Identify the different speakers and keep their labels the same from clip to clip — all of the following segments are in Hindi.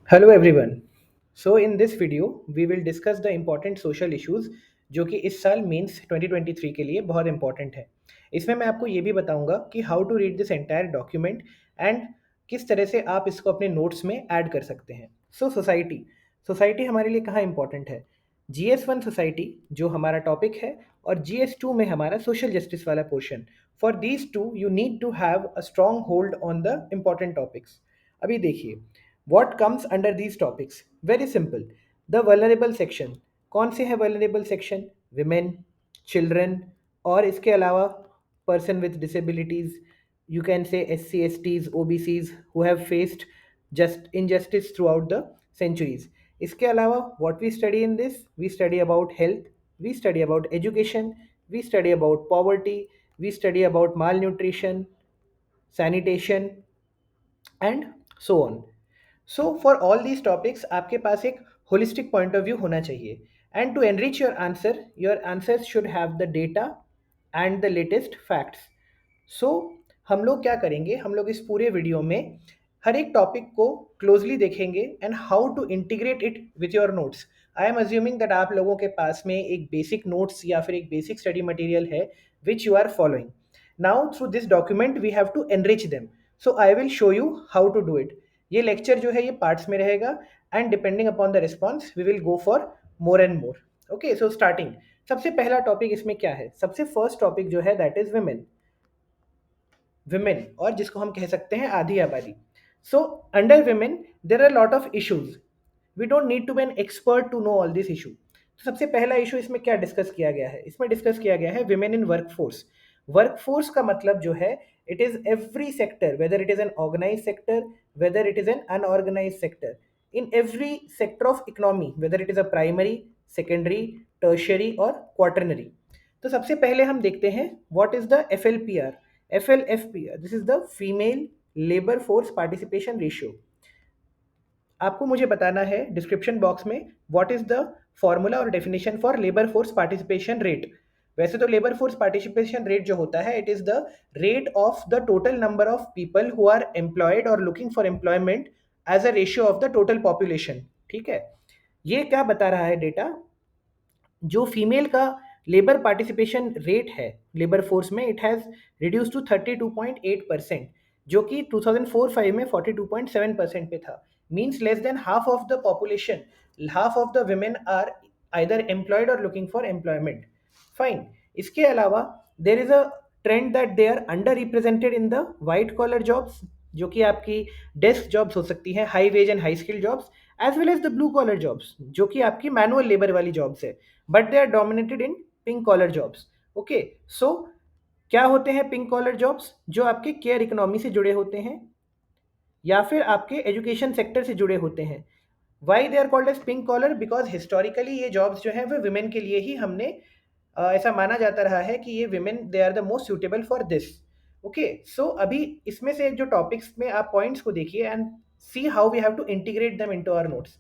Speaker 1: Hello everyone. So in this video we will discuss the important social issues जो कि इस साल मेंस 2023 के लिए बहुत इंपॉर्टेंट है। इसमें मैं आपको ये भी बताऊंगा कि how to read this entire document and किस तरह से आप इसको अपने नोट्स में ऐड कर सकते हैं। सो सोसाइटी सोसाइटी हमारे लिए कहाँ इंपॉर्टेंट है। GS1 सोसाइटी जो हमारा टॉपिक है और GS2 में हमारा सोशल जस्टिस वाला portion. For these two you need to have a strong hold on the important topics. अभी देखिए, what comes under these topics? Very simple. The vulnerable section. कौन से है vulnerable section? Women, children और इसके अलावा person with disabilities. You can say SC, STs, OBCs who have faced just injustice throughout the centuries. इसके अलावा what we study in this? We study about health, we study about education, we study about poverty, we study about malnutrition, sanitation and so on. So for all these topics आपके पास एक होलिस्टिक पॉइंट ऑफ व्यू होना चाहिए and to enrich your answer should have the data and the latest facts. So हम लोग क्या करेंगे, हम लोग इस पूरे वीडियो में हर एक टॉपिक को क्लोजली देखेंगे and how to integrate it with your notes. I am assuming that आप लोगों के पास में एक बेसिक नोट्स या फिर एक बेसिक स्टडी मटेरियल है which you are following. Now through this document we have to enrich them. So I will show you how to do it. ये लेक्चर जो है ये पार्ट्स में रहेगा and depending upon the response we will go for more and more. Okay, so starting सबसे पहला टॉपिक इसमें क्या है, सबसे फर्स्ट टॉपिक जो है दैट इज विमेन। विमेन और जिसको हम कह सकते हैं आधी आबादी। So under women there are lot of issues. We don't need to be an expert to know all this issue. तो सबसे पहला इशू इसमें क्या डिस्कस किया गया है, इसमें डिस्कस किया गया है विमेन इन वर्कफोर्स। वर्कफोर्स का मतलब जो है it is every sector, whether it is an organise sector, whether it is an unorganise sector, in every sector of economy, whether it is a primary, secondary, tertiary और क्वार्टरनरी। तो सबसे पहले हम देखते हैं what is the FLPR। FLFPR, this is the female labour force participation ratio. आपको मुझे बताना है डिस्क्रिप्शन बॉक्स में व्हाट इज द फॉर्मूला और definition for labour force participation rate. वैसे तो लेबर फोर्स पार्टिसिपेशन रेट जो होता है it is the rate of the total number of people who are employed और looking for employment as a ratio of the total population. ठीक है, ये क्या बता रहा है डेटा, जो फीमेल का लेबर पार्टिसिपेशन रेट है लेबर फोर्स में इट हैज़ रिड्यूस टू 32.8%, जो कि 2004-5 में 42.7% पे था। Means less than half of the population, half of the women are either employed और लुकिंग फॉर एम्प्लॉयमेंट। फाइन। इसके अलावा there is a trend that they are under represented in the white collar jobs, जो कि आपकी डेस्क जॉब्स हो सकती हैं, high wage and high skill jobs, as well as the blue collar jobs जो कि आपकी मैनुअल लेबर वाली जॉब्स है, but they are dominated in pink collar jobs. Okay, so क्या होते हैं पिंक कॉलर जॉब्स, जो आपके केयर इकोनॉमी से जुड़े होते हैं या फिर आपके एजुकेशन सेक्टर से जुड़े होते हैं। Why they are called as pink collar, because historically ये जॉब्स जो हैं वो विमेन के लिए ही हमने ऐसा माना जाता रहा है कि ये women they are the most suitable for this. Okay, so अभी इसमें से जो टॉपिक्स में आप पॉइंट्स को देखिए and see how we have to integrate them into our notes.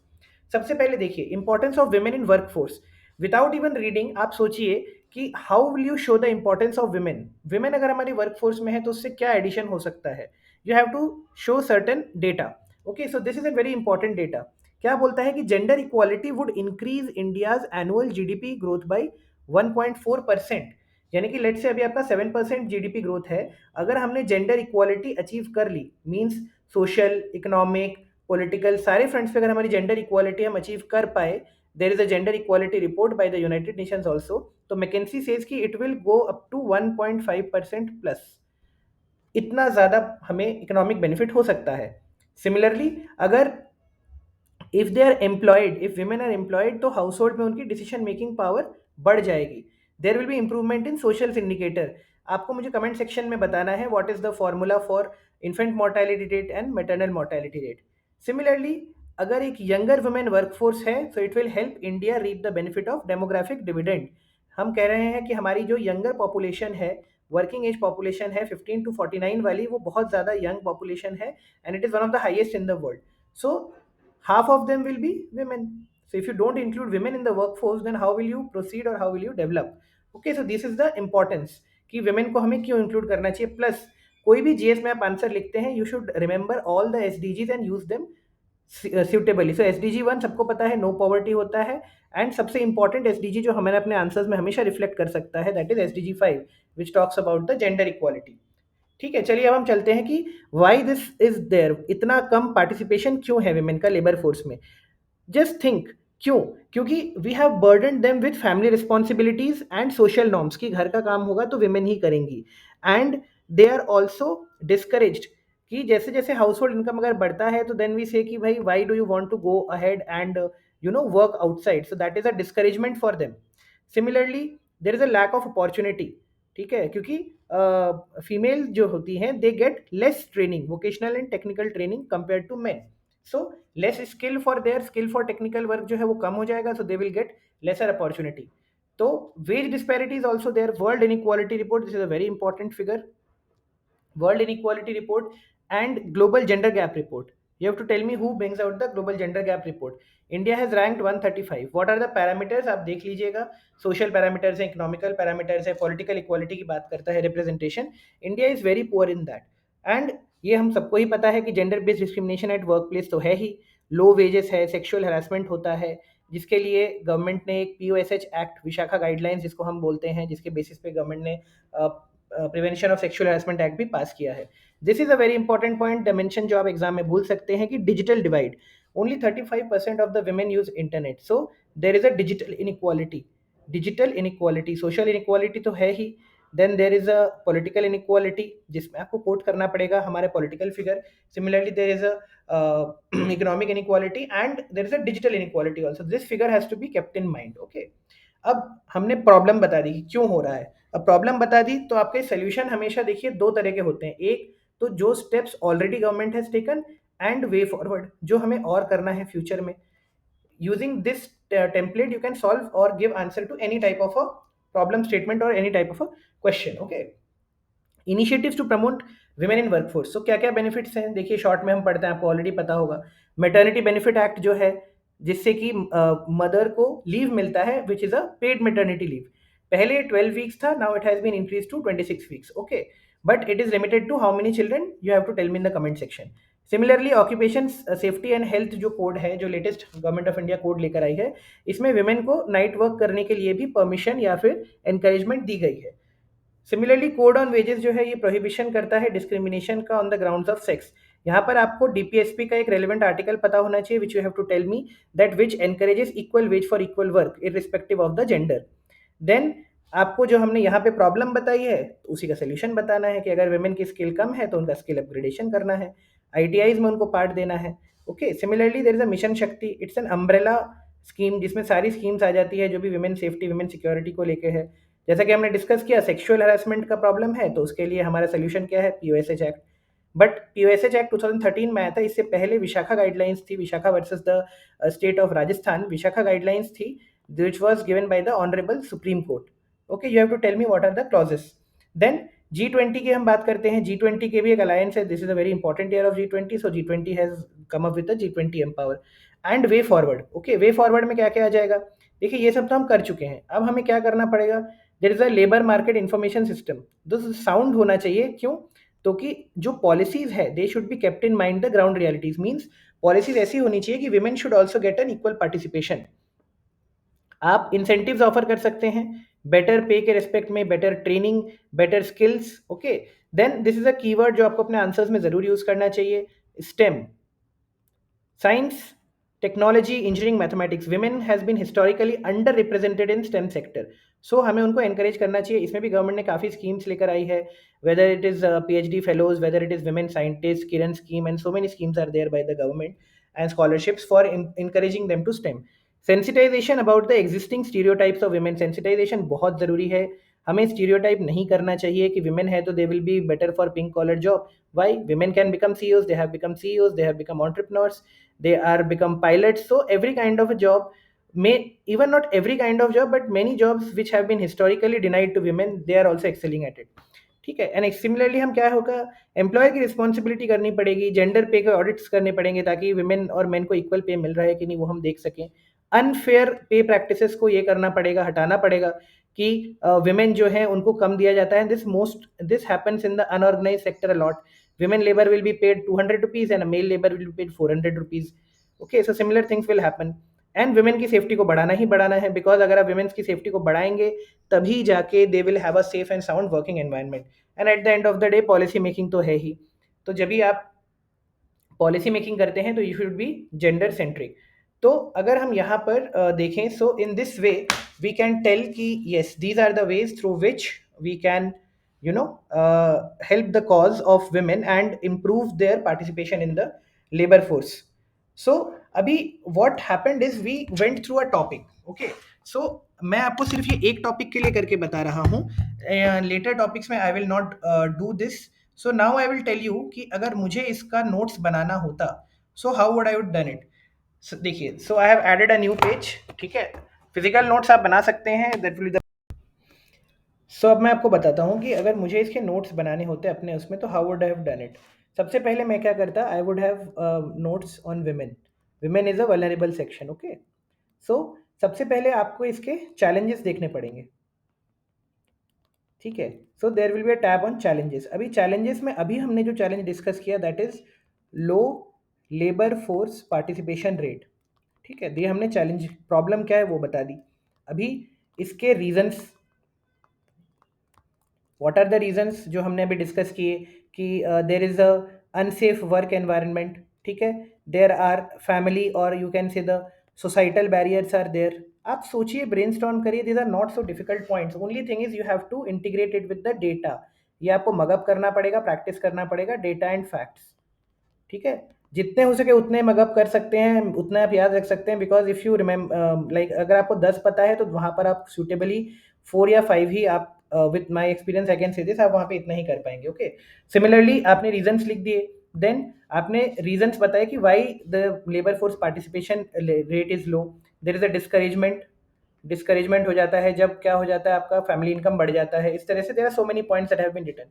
Speaker 1: सबसे पहले देखिए importance of women in workforce. Without even reading आप सोचिए कि how will you show the importance of women. Women अगर हमारी वर्कफोर्स में है तो उससे क्या एडिशन हो सकता है, you have to show certain data. Okay, so this is a very important data. क्या बोलता है कि gender equality would increase India's annual GDP growth by 1.4%। यानी कि लेट से अभी आपका 7% जीडीपी ग्रोथ है, अगर हमने जेंडर इक्वालिटी अचीव कर ली, मींस सोशल, इकोनॉमिक, पॉलिटिकल, सारे फ्रंट्स पे अगर हमारी जेंडर इक्वालिटी हम अचीव कर पाए, there is a gender equality report by the united nations also, तो मैकेंसी सेज कि it will go up to 1.5% plus. इतना ज़्यादा हमें इकोनॉमिक बेनिफिट हो सकता है। सिमिलरली अगर if they are employed, if women are employed, तो हाउस होल्ड में उनकी डिसीजन मेकिंग पावर बढ़ जाएगी। There will be improvement in social indicator. आपको मुझे कमेंट सेक्शन में बताना है what is the formula for infant mortality rate and maternal mortality rate. Similarly अगर एक यंगर वुमेन वर्कफोर्स है so it will help India reap the benefit of demographic dividend. हम कह रहे हैं कि हमारी जो यंगर पॉपुलेशन है, वर्किंग एज पॉपुलेशन है 15 to 49 वाली, वो बहुत ज़्यादा यंग पॉपुलेशन है and it is one of the highest in the world. So half of them will be women. So if you don't include women in the workforce, then how will you proceed or how will you develop? Okay, so this is the importance कि women को हमें क्यों include करना चाहिए। प्लस कोई भी GS में आप आंसर लिखते हैं, you should remember all the SDGs and use them suitably. So SDG 1 सबको पता है, नो पॉवर्टी होता है, एंड सबसे इंपॉर्टेंट SDG जो हमें अपने आंसर्स में हमेशा रिफ्लेक्ट कर सकता है, that is SDG 5 which talks about the gender equality. ठीक है, चलिए अब हम चलते हैं कि वाई दिस इज देयर, इतना कम पार्टिसिपेशन क्यों है विमेन का लेबर फोर्स में. जस्ट थिंक, क्यों? क्योंकि we have burden them with family responsibilities and social norms, की घर का काम होगा तो विमेन ही करेंगी, and they are also discouraged कि जैसे जैसे हाउस होल्ड इनकम अगर बढ़ता है तो देन वी से कि भाई why do you want to go ahead and work outside, so that is a discouragement for them. Similarly there is a lack of opportunity. ठीक है, क्योंकि फीमेल जो होती हैं they get less training, vocational and technical training compare to men. So less skill for their, skill for technical work जो है वो कम हो जाएगा, so they will get lesser opportunity. तो wage disparities also there. World inequality report, this is a very important figure. World Inequality Report and Global Gender Gap Report. You have to tell me who brings out the Global Gender Gap Report. India has ranked 135. What are the parameters? आप देख लीजिएगा. Social parameters हैं, economical parameters है, political equality की बात करता है, representation. India is very poor in that. And ये हम सबको ही पता है कि gender based discrimination at work place तो है ही. लो वेजेस है, सेक्सुअल हरासमेंट होता है, जिसके लिए गवर्नमेंट ने एक POSH एक्ट, विशाखा गाइडलाइंस जिसको हम बोलते हैं, जिसके बेसिस पे गवर्नमेंट ने prevention of sexual harassment act भी पास किया है. This is a very important point, dimension जो आप एग्जाम में भूल सकते हैं, कि digital divide. Only 35% of the women use internet, so there is a digital inequality. Digital inequality, social inequality तो है ही, then there is a political inequality, जिसमें आपको कोट करना पड़ेगा हमारे political figure. Similarly there is a economic inequality and there is a digital inequality also. This figure has to be kept in mind. Okay, अब हमने प्रॉब्लम बता दी कि क्यों हो रहा है. अब प्रॉब्लम बता दी तो आपके सोल्यूशन हमेशा देखिए दो तरह के होते हैं. एक तो जो steps already government has taken, and way forward जो हमें और करना है फ्यूचर में. Using this template you can solve और give answer to any type of a problem statement और any type of a question. Okay, initiatives to promote women in workforce. So क्या क्या बेनिफिट्स हैं, देखिए शॉर्ट में हम पढ़ते हैं, आपको ऑलरेडी पता होगा. मेटर्निटी बेनिफिट एक्ट जो है, जिससे कि मदर को लीव मिलता है which is a paid maternity leave. पहले 12 वीक्स था, now it has been increase to 26 weeks. Okay, but it is limited to how many children, you have to tell me in the comment section. Similarly occupation safety and health जो कोड है, जो latest government of India code लेकर आई है, इसमें विमेन को नाइट वर्क करने के लिए भी परमिशन या फिर एनकरेजमेंट दी गई है. सिमिलरली कोड ऑन वेजेस जो है ये प्रोहिबिशन करता है डिस्क्रिमिनेशन का on the grounds of sex. यहाँ पर आपको DPSP का एक रेलिवेंट आर्टिकल पता होना चाहिए, which you have to tell me that which encourages equal wage for equal work irrespective of the gender. Then आपको जो हमने यहाँ पे प्रॉब्लम बताई है तो उसी का सोल्यूशन बताना है कि अगर वुमेन की स्किल कम है तो उनका स्किल अपग्रेडेशन करना है, ITIs में उनको पार्ट देना है. Okay, similarly there is a mission शक्ति. इट्स एन अम्ब्रेला स्कीम जिसमें सारी स्कीम्स आ जाती है जो भी वुमेन सेफ्टी, वुमेन सिक्योरिटी को लेके है. जैसा कि हमने डिस्कस किया, सेक्सुअल हरासमेंट का प्रॉब्लम है तो उसके लिए हमारा सोल्यूशन क्या है, POSH act. But POSH act 2013 में आया था, इससे पहले विशाखा गाइडलाइंस थी, Vishakha versus the state of Rajasthan. Vishakha guidelines थी which was given by the Honorable Supreme Court. Okay, you have to tell me what are the clauses. Then G20 की हम बात करते हैं. G20 के भी एक अलायंस है. This is a very important year of G20. So G20 has come up with the G20 empower and way forward. Okay, way forward में क्या क्या आ जाएगा, देखिए ये सब तो हम कर चुके हैं. अब हमें क्या करना पड़ेगा, there is a labour market information system. This sound होना चाहिए, क्यों? तो कि जो पॉलिसीज है they should be kept in mind the ground realities. Means policies ऐसी होनी चाहिए कि women should also get an equal participation. आप इंसेंटिव्स ऑफर कर सकते हैं बेटर पे के रिस्पेक्ट में, better training, better skills. Okay, then this is a keyword जो आपको अपने आंसर्स में जरूर यूज करना चाहिए, STEM. Science, technology, engineering, mathematics. Women has been historically under represented in STEM sector. So हमें उनको एनकरेज करना चाहिए. इसमें भी गवर्नमेंट ने काफ़ी स्कीम्स लेकर आई है, whether it is PhD fellows, whether it is women scientist, Kiran scheme, and so many schemes are there by the government and scholarships for encouraging them to STEM. Sensitisation about the existing stereotypes of women. Sensitisation बहुत ज़रूरी है. हमें स्टीरियोटाइप नहीं करना चाहिए कि विमेन है तो they will be better for pink collar job. Why? Women can become CEOs, they have become CEOs, they have become entrepreneurs, they are become pilots. So every kind of a job, may even not every kind of job, but many jobs which have been historically denied to women, they are also excelling at it. ठीक है. एंड सिमिलरली हम क्या होगा, एम्प्लॉयर की रिस्पॉन्सिबिलिटी करनी पड़ेगी, जेंडर पे के ऑडिट्स करने पड़ेंगे ताकि विमेन और मेन को इक्वल पे मिल रहा है कि नहीं वो हम देख सकें. अनफेयर पे प्रैक्टिसेस को ये करना पड़ेगा, हटाना पड़ेगा कि विमेन जो है उनको कम दिया जाता है. This happens in the unorganised sector a lot. Women labor will be paid 200 rupees and a male labor will be paid 400 rupees. Okay, so similar things will happen. And women की सेफ्टी को बढ़ाना ही बढ़ाना है, बिकॉज अगर आप वुमेन्स की सेफ्टी को बढ़ाएंगे तभी जाके they will have a safe and sound working environment. And at the end of the day policy making तो है ही, तो जब भी आप पॉलिसी मेकिंग करते हैं तो you should be gender centric. तो अगर हम यहाँ पर देखें, so in this way we can tell कि yes these are the ways through which we can you know help the cause of women and improve their participation in the labor force. So अभी what happened is we went through a topic. Okay, so मैं आपको सिर्फ ये एक टॉपिक के लिए करके बता रहा हूँ, लेटर टॉपिक्स में I will not do this. So now I will tell you कि अगर मुझे इसका नोट्स बनाना होता, so how would I would done it. देखिए, so I have added a new page, ठीक है। फिजिकल नोट्स आप बना सकते हैं, दैट विल। सो अब मैं आपको बताता हूँ कि अगर मुझे इसके नोट्स बनाने होते अपने उसमें, तो how would I have done it. सबसे पहले मैं क्या करता, I would have notes on women. Women is a vulnerable section, okay. So सबसे पहले आपको इसके चैलेंजेस देखने पड़ेंगे, ठीक है। So there will be a tab on challenges. अभी चैलेंजेस में अभी हमने जो चैलेंज डिस्कस किया that is low labour force participation rate, ठीक है। ये हमने चैलेंज, प्रॉब्लम क्या है वो बता दी। अभी इसके reasons, what are the reasons जो हमने अभी डिस्कस किए कि there is a unsafe work environment, ठीक है। देर आर फैमिली और you can say the societal barriers are there. आप सोचिए, ब्रेनस्टॉर्म करिए, these are not so difficult points, only thing is you have to integrate it with the data. ये आपको मगअप करना पड़ेगा, प्रैक्टिस करना पड़ेगा, डेटा एंड फैक्ट्स, ठीक है। जितने हो सके उतने मगअप कर सकते हैं, उतना आप याद रख सकते हैं, because if you remember like अगर आपको 10 पता है तो वहाँ पर आप सूटेबली 4 या 5 ही आप, with my experience I can say this, आप वहाँ पे इतना ही कर पाएंगे, ओके। सिमिलरली आपने रीजंस लिख दिए, देन आपने रीजंस बताए कि why the labour force participation rate is low. There is a discouragement, discouragement हो जाता है जब क्या हो जाता है, आपका फैमिली इनकम बढ़ जाता है, इस तरह से there are so many points that have been written.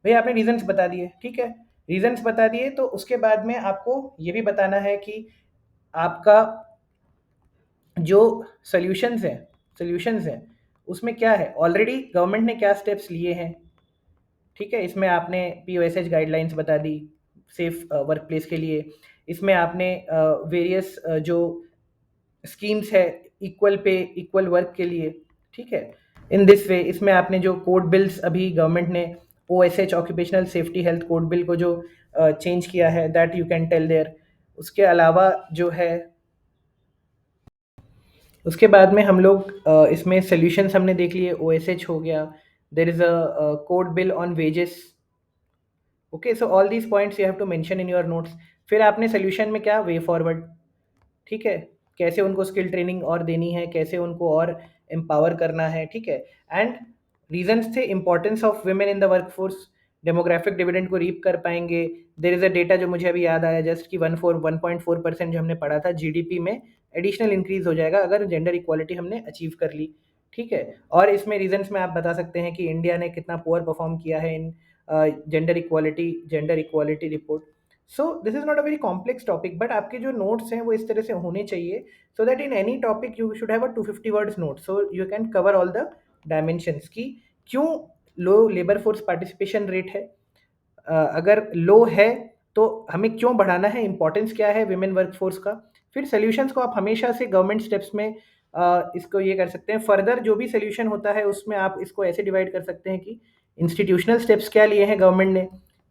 Speaker 1: भैया आपने रीजंस बता दिए, ठीक है। रीजंस बता दिए तो उसके बाद में आपको ये भी बताना है कि आपका जो सोल्यूशंस हैं उसमें क्या है, ऑलरेडी गवर्नमेंट ने क्या स्टेप्स लिए हैं, ठीक है। इसमें आपने POSH गाइडलाइंस बता दी सेफ वर्क प्लेस के लिए। इसमें आपने वेरियस जो स्कीम्स है इक्वल पे इक्वल वर्क के लिए, ठीक है। इन दिस वे इसमें आपने जो कोड बिल्स अभी गवर्नमेंट ने OSH occupational safety health code bill को जो चेंज किया है, that you can tell there. उसके अलावा जो है, उसके बाद में हम लोग इसमें सोल्यूशंस हमने देख लिए, OSH हो गया, there is a code bill on wages, okay. So all these points you have to mention in your notes. फिर आपने सोल्यूशन में क्या, वे फॉरवर्ड, ठीक है। कैसे उनको स्किल ट्रेनिंग और देनी है, कैसे उनको और एम्पावर करना है, ठीक है। एंड रीजंस थे importance of women in the workforce, demographic dividend को रीप कर पाएंगे। देर इज़ अ डेटा जो मुझे अभी याद आया जस्ट कि 1.4% जो हमने पढ़ा था, GDP में एडिशनल इंक्रीज हो जाएगा अगर जेंडर इक्वालिटी हमने अचीव कर ली, ठीक है। और इसमें रीजंस में आप बता सकते हैं कि इंडिया ने कितना पुअर परफॉर्म किया है in gender equality report. So this is not a very complex topic, but आपके जो नोट्स हैं वो इस तरह से होने चाहिए, so that in any topic you should have a 250 words note, so you can cover all the dimensions की क्यों लो लेबर फोर्स पार्टिसिपेशन रेट है, अगर लो है तो हमें क्यों बढ़ाना है, इंपॉर्टेंस क्या है विमेन वर्क फोर्स का। फिर सोल्यूशंस को आप हमेशा से गवर्नमेंट स्टेप्स में इसको ये कर सकते हैं। फर्दर जो भी सोल्यूशन होता है उसमें आप इसको ऐसे डिवाइड कर सकते हैं कि इंस्टीट्यूशनल स्टेप्स क्या लिए हैं गवर्नमेंट ने,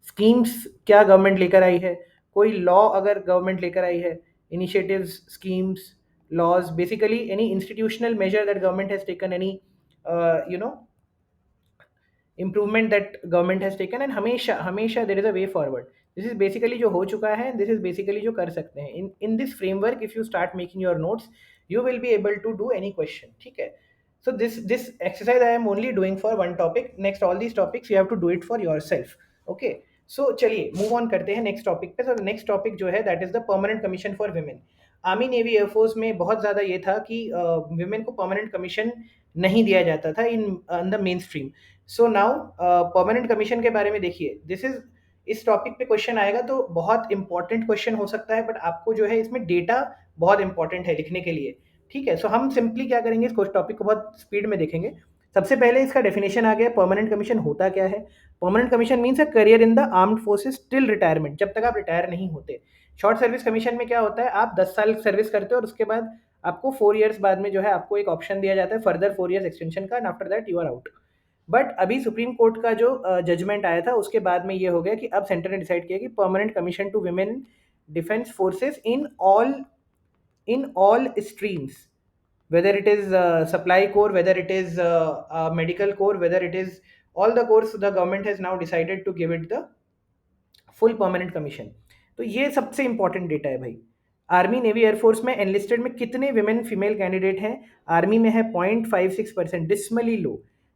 Speaker 1: स्कीम्स क्या गवर्नमेंट लेकर आई है, कोई लॉ अगर गवर्नमेंट लेकर आई है, initiatives, schemes, laws, basically any institutional measure that government has taken, any you know improvement that government has taken, and हमेशा हमेशा there is a way forward. This is basically जो हो चुका है, दिस इज बेसिकली जो कर सकते हैं। In this framework if you start making your notes you will be able to do any question, ठीक है। So this exercise I am only doing for one topic. Next all these topics you have to do it for yourself. Okay. So चलिए मूव ऑन करते हैं नेक्स्ट टॉपिक पे। तो नेक्स्ट टॉपिक जो है that is the permanent commission for women. Army navy air force में बहुत ज़्यादा ये था कि विमेन को परमानेंट कमीशन नहीं दिया जाता था in the main stream. So now permanent commission के बारे में देखिए, दिस इज, इस टॉपिक पे क्वेश्चन आएगा तो बहुत इंपॉर्टेंट क्वेश्चन हो सकता है, बट आपको जो है इसमें डेटा बहुत इंपॉर्टेंट है लिखने के लिए, ठीक है। सो हम सिंपली क्या करेंगे, इस टॉपिक को बहुत स्पीड में देखेंगे। सबसे पहले इसका डेफिनेशन आ गया, परमानेंट कमीशन होता क्या है। Permanent commission means a career in the armed forces till retirement, जब तक आप रिटायर नहीं होते। शॉर्ट सर्विस कमीशन में क्या होता है, आप 10 साल सर्विस करते हो और उसके बाद आपको 4 इयर्स बाद में जो है आपको एक ऑप्शन दिया जाता है फर्दर 4 इयर्स एक्सटेंशन का, and after that you are out. But अभी सुप्रीम कोर्ट का जो जजमेंट आया था उसके बाद में ये हो गया कि अब सेंटर ने डिसाइड किया कि permanent commission to women defence forces in all streams, whether it is supply corps, whether it is medical corps, whether it is all the corps, the government has now decided to give it the full permanent commission. तो ये सबसे इंपॉर्टेंट डेटा है भाई। आर्मी नेवी एयरफोर्स में एनलिस्टेड में कितने विमेन फीमेल कैंडिडेट हैं? आर्मी में है 0.56%, डिसमली लो।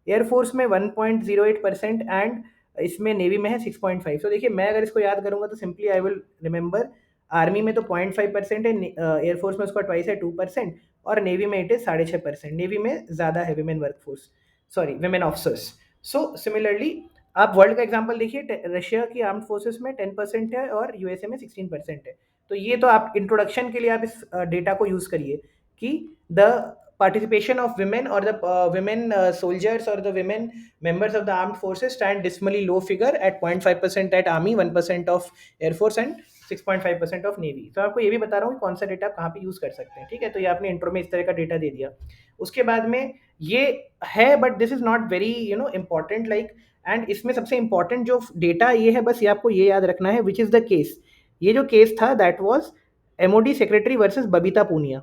Speaker 1: एयरफोर्स में 1.08% एंड इसमें नेवी में है 6.5। तो देखिए मैं अगर इसको याद करूंगा तो simply I will remember, army में तो 0.5% है, एयरफोर्स में उसका ट्वाइस है 2%, और नेवी में इट इज 6.5%। नेवी में ज़्यादा है women workforce, sorry women officers. So similarly आप वर्ल्ड का एग्जांपल देखिए, रशिया की आर्म्ड फोर्सेस में 10% है और यूएसए में 16% है। तो ये तो आप इंट्रोडक्शन के लिए आप इस डेटा को यूज करिए कि the participation of women or the women soldiers or the women members of the armed forces stand dismally low figure at 0.5% at army, 1% of air force and 6.5% of navy। तो आपको ये भी बता रहा हूँ कि कौन सा डेटा आप कहाँ पे यूज कर सकते हैं, ठीक है। तो ये आपने इंट्रो में इस तरह का डेटा दे दिया। उसके बाद में ये है, but this is not very important like, and इसमें सबसे इंपॉर्टेंट जो डेटा ये है, बस ये आपको ये याद रखना है, विच इज द केस। ये जो केस था that was MOD secretary versus Babita Punia,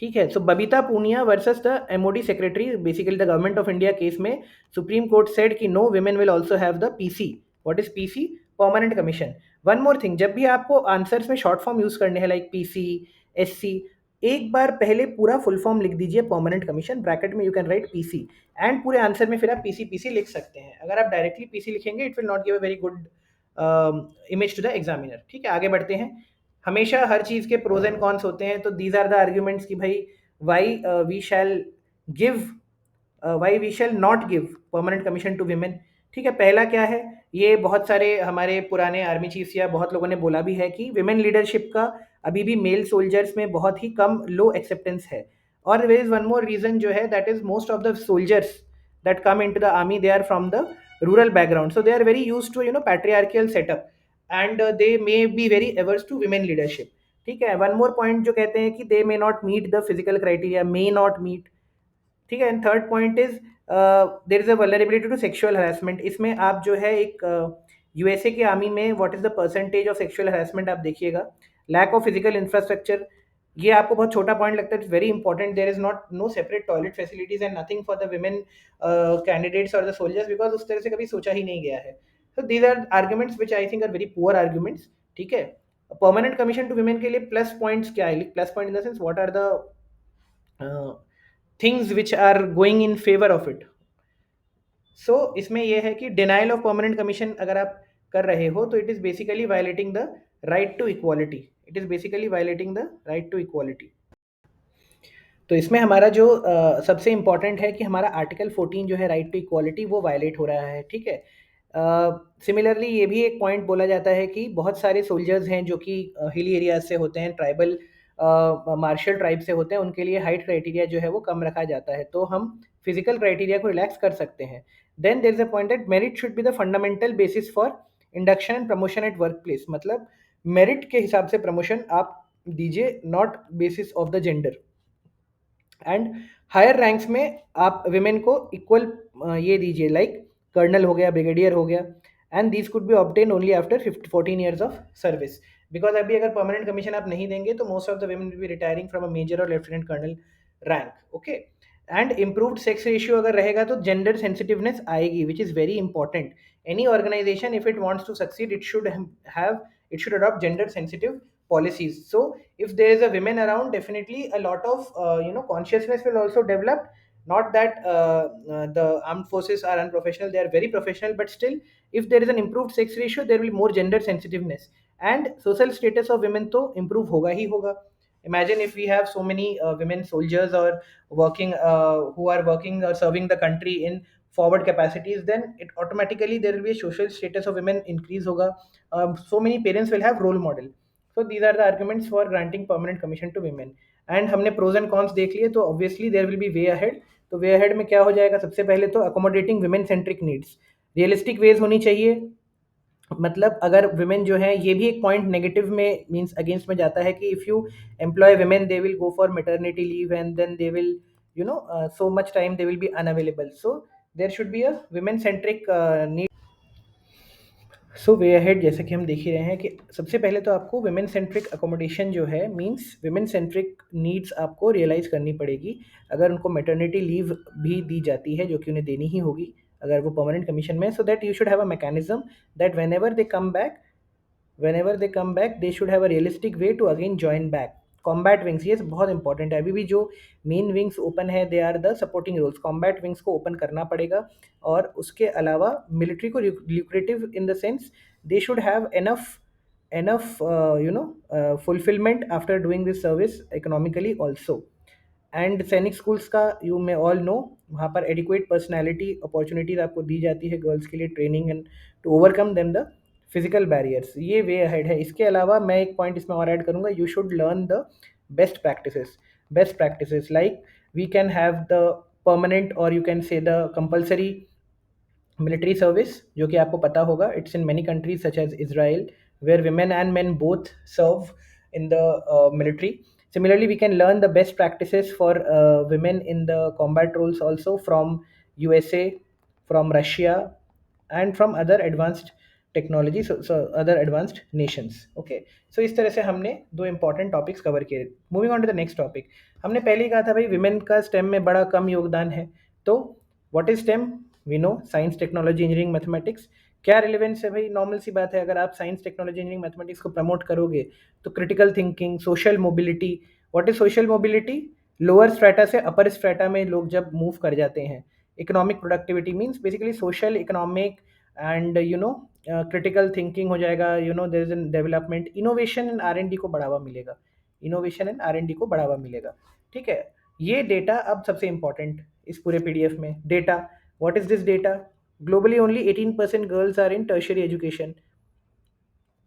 Speaker 1: ठीक है। So Babita Punia versus the MOD secretary, basically the government of India case में सुप्रीम कोर्ट सेड कि no women will also have the PC. What is PC? Permanent commission. One more thing, जब भी आपको आंसर्स में शॉर्ट फॉर्म यूज करने हैं लाइक पीसी, एससी, एक बार पहले पूरा फुल फॉर्म लिख दीजिए परमानेंट कमीशन, ब्रैकेट में you can right PC, and पूरे आंसर में फिर आप पीसी पीसी लिख सकते हैं। अगर आप डायरेक्टली पीसी लिखेंगे it will not give a very good image to the examiner, ठीक है। आगे बढ़ते हैं। हमेशा हर चीज़ के प्रोज एंड कॉन्स होते हैं, तो दीज आर द आर्ग्यूमेंट्स कि भाई why we shall give, why we shall not give permanent commission to women, ठीक है। पहला क्या है, ये बहुत सारे हमारे पुराने आर्मी चीफ्स या बहुत लोगों ने बोला भी है कि विमेन लीडरशिप का अभी भी मेल सोल्जर्स में बहुत ही कम लो एक्सेप्टेंस है। और there is one more reason जो है, that is most of the soldiers that come into the army, they are from the rural background, so they are very used to patriarchal setup, and they may be very averse to women leadership, ठीक है। वन मोर पॉइंट जो कहते हैं कि they may not meet the physical criteria, may not meet, ठीक है। And third point is there is a vulnerability to sexual harassment. इसमें आप जो है एक यूएसए की आर्मी में what is the percentage of sexual harassment आप देखिएगा। लैक ऑफ फिजिकल इंफ्रास्ट्रक्चर, ये आपको बहुत छोटा पॉइंट लगता है, it's very important. There is not no separate toilet facilities and nothing for the women candidates और द सोल्जर्स, बिकॉज उस तरह से कभी सोचा ही नहीं गया है। So these are arguments which I think are very poor arguments, ठीक है। परमानेंट कमीशन टू विमेन के लिए प्लस पॉइंट्स क्या है, plus point in the sense what are the things which are going in favour of it. So इसमें यह है कि डिनाइल ऑफ परमानेंट कमीशन अगर आप कर रहे हो तो it is basically violating the right to equality, it is basically violating the right to equality. तो इसमें हमारा जो सबसे इम्पॉर्टेंट है कि हमारा आर्टिकल 14 जो है राइट टू इक्वालिटी, वो वायलेट हो रहा है, ठीक है। सिमिलरली ये भी एक पॉइंट बोला जाता है कि बहुत सारे सोल्जर्स हैं जो कि हिली एरियाज से होते हैं, ट्राइबल मार्शल ट्राइब से होते हैं, उनके लिए हाइट क्राइटेरिया जो है वो कम रखा जाता है, तो हम फिजिकल क्राइटेरिया को रिलैक्स कर सकते हैं। Then there is a point that merit should be the fundamental basis for induction and promotion at work place, मतलब मेरिट के हिसाब से प्रमोशन आप दीजिए, not basis of the gender. And higher ranks में आप विमेन को इक्वल ये दीजिए, लाइक कर्नल हो गया, ब्रिगेडियर हो गया, and these could be obtain only after 14 years of service, because अभी अगर परमानेंट कमीशन आप नहीं देंगे तो most of the women will be retiring from a major और lieutenant colonel rank, okay. And improved sex ratio अगर रहेगा तो जेंडर सेंसिटिवनेस आएगी, which is very important. Any organisation if it wants to succeed it should adopt gender sensitive policies. So if there is a women around, definitely a lot of consciousness will also develop. Not that the armed forces are unprofessional, they are very professional, but still if there is an improved sex ratio there will be more gender sensitiveness, and social status of women to improve hoga hi hoga. Imagine if we have so many women soldiers or working who are working or serving the country in forward capacities, then it automatically there will be a social status of women increase hoga. So many parents will have role model. So these are the arguments for granting permanent commission to women. And हमने pros and cons देख लिए, तो obviously there will be way ahead. तो way ahead में क्या हो जाएगा, सबसे पहले तो accommodating women centric needs, realistic ways होनी चाहिए, मतलब अगर वुमेन जो है, ये भी एक पॉइंट नेगेटिव में मींस अगेंस्ट में जाता है कि if you employ women they will go for maternity leave and then they will so much time they will be unavailable, so there should be a women centric need. So way ahead, जैसे कि हम देख ही रहे हैं कि सबसे पहले तो आपको वुमेन सेंट्रिक अकोमोडेशन जो है मींस वुमेन सेंट्रिक नीड्स आपको रियलाइज़ करनी पड़ेगी। अगर उनको मैटरनिटी लीव भी दी जाती है, जो कि उन्हें देनी ही होगी अगर वो परमानेंट कमीशन में, so that you should have a mechanism that whenever they come back they should have a realistic way to again join back. Combat wings, ये बहुत इंपॉर्टेंट है। अभी भी जो मेन विंग्स ओपन है they are the supporting roles, combat wings को ओपन करना पड़ेगा। और उसके अलावा मिलिट्री को lucrative in the sense they should have enough fulfillment after doing this service economically also. And Sainik schools का यू मे ऑल नो, वहाँ पर एडिक्वेट पर्सनैलिटी अपॉर्चुनिटीज आपको दी जाती है गर्ल्स के लिए, training and to overcome them the physical barriers. ये वे अहेड है। इसके अलावा मैं एक पॉइंट इसमें और ऐड करूँगा, you should learn the best practices like we can have the permanent और you can say the compulsory military service, जो कि आपको पता होगा it's in many countries such as Israel where women and men both serve in the military. Similarly, we can learn the best practices for women in the combat roles also from USA, from Russia, and from other advanced technology, so other advanced nations. Okay, so इस तरह से हमने दो important topics cover किए। Moving on to the next topic, हमने पहले ही कहा था भाई women का STEM में बड़ा कम योगदान है। तो what is STEM? We know science technology engineering mathematics. क्या रिलेवेंस है भाई? नॉर्मल सी बात है, अगर आप साइंस टेक्नोलॉजी इंजीनियरिंग मैथमेटिक्स को प्रमोट करोगे तो critical thinking, social mobility. What is social mobility? Lower strata से अपर स्ट्रेटा में लोग जब मूव कर जाते हैं। Economic productivity means basically social economic and critical thinking हो जाएगा। There is an development, innovation and R&D को बढ़ावा मिलेगा। इनोवेशन एंड R&D को बढ़ावा मिलेगा। ठीक है, ये डेटा अब सबसे इंपॉर्टेंट इस पूरे PDF में data. What is this data? Globally only 18% girls are in tertiary education.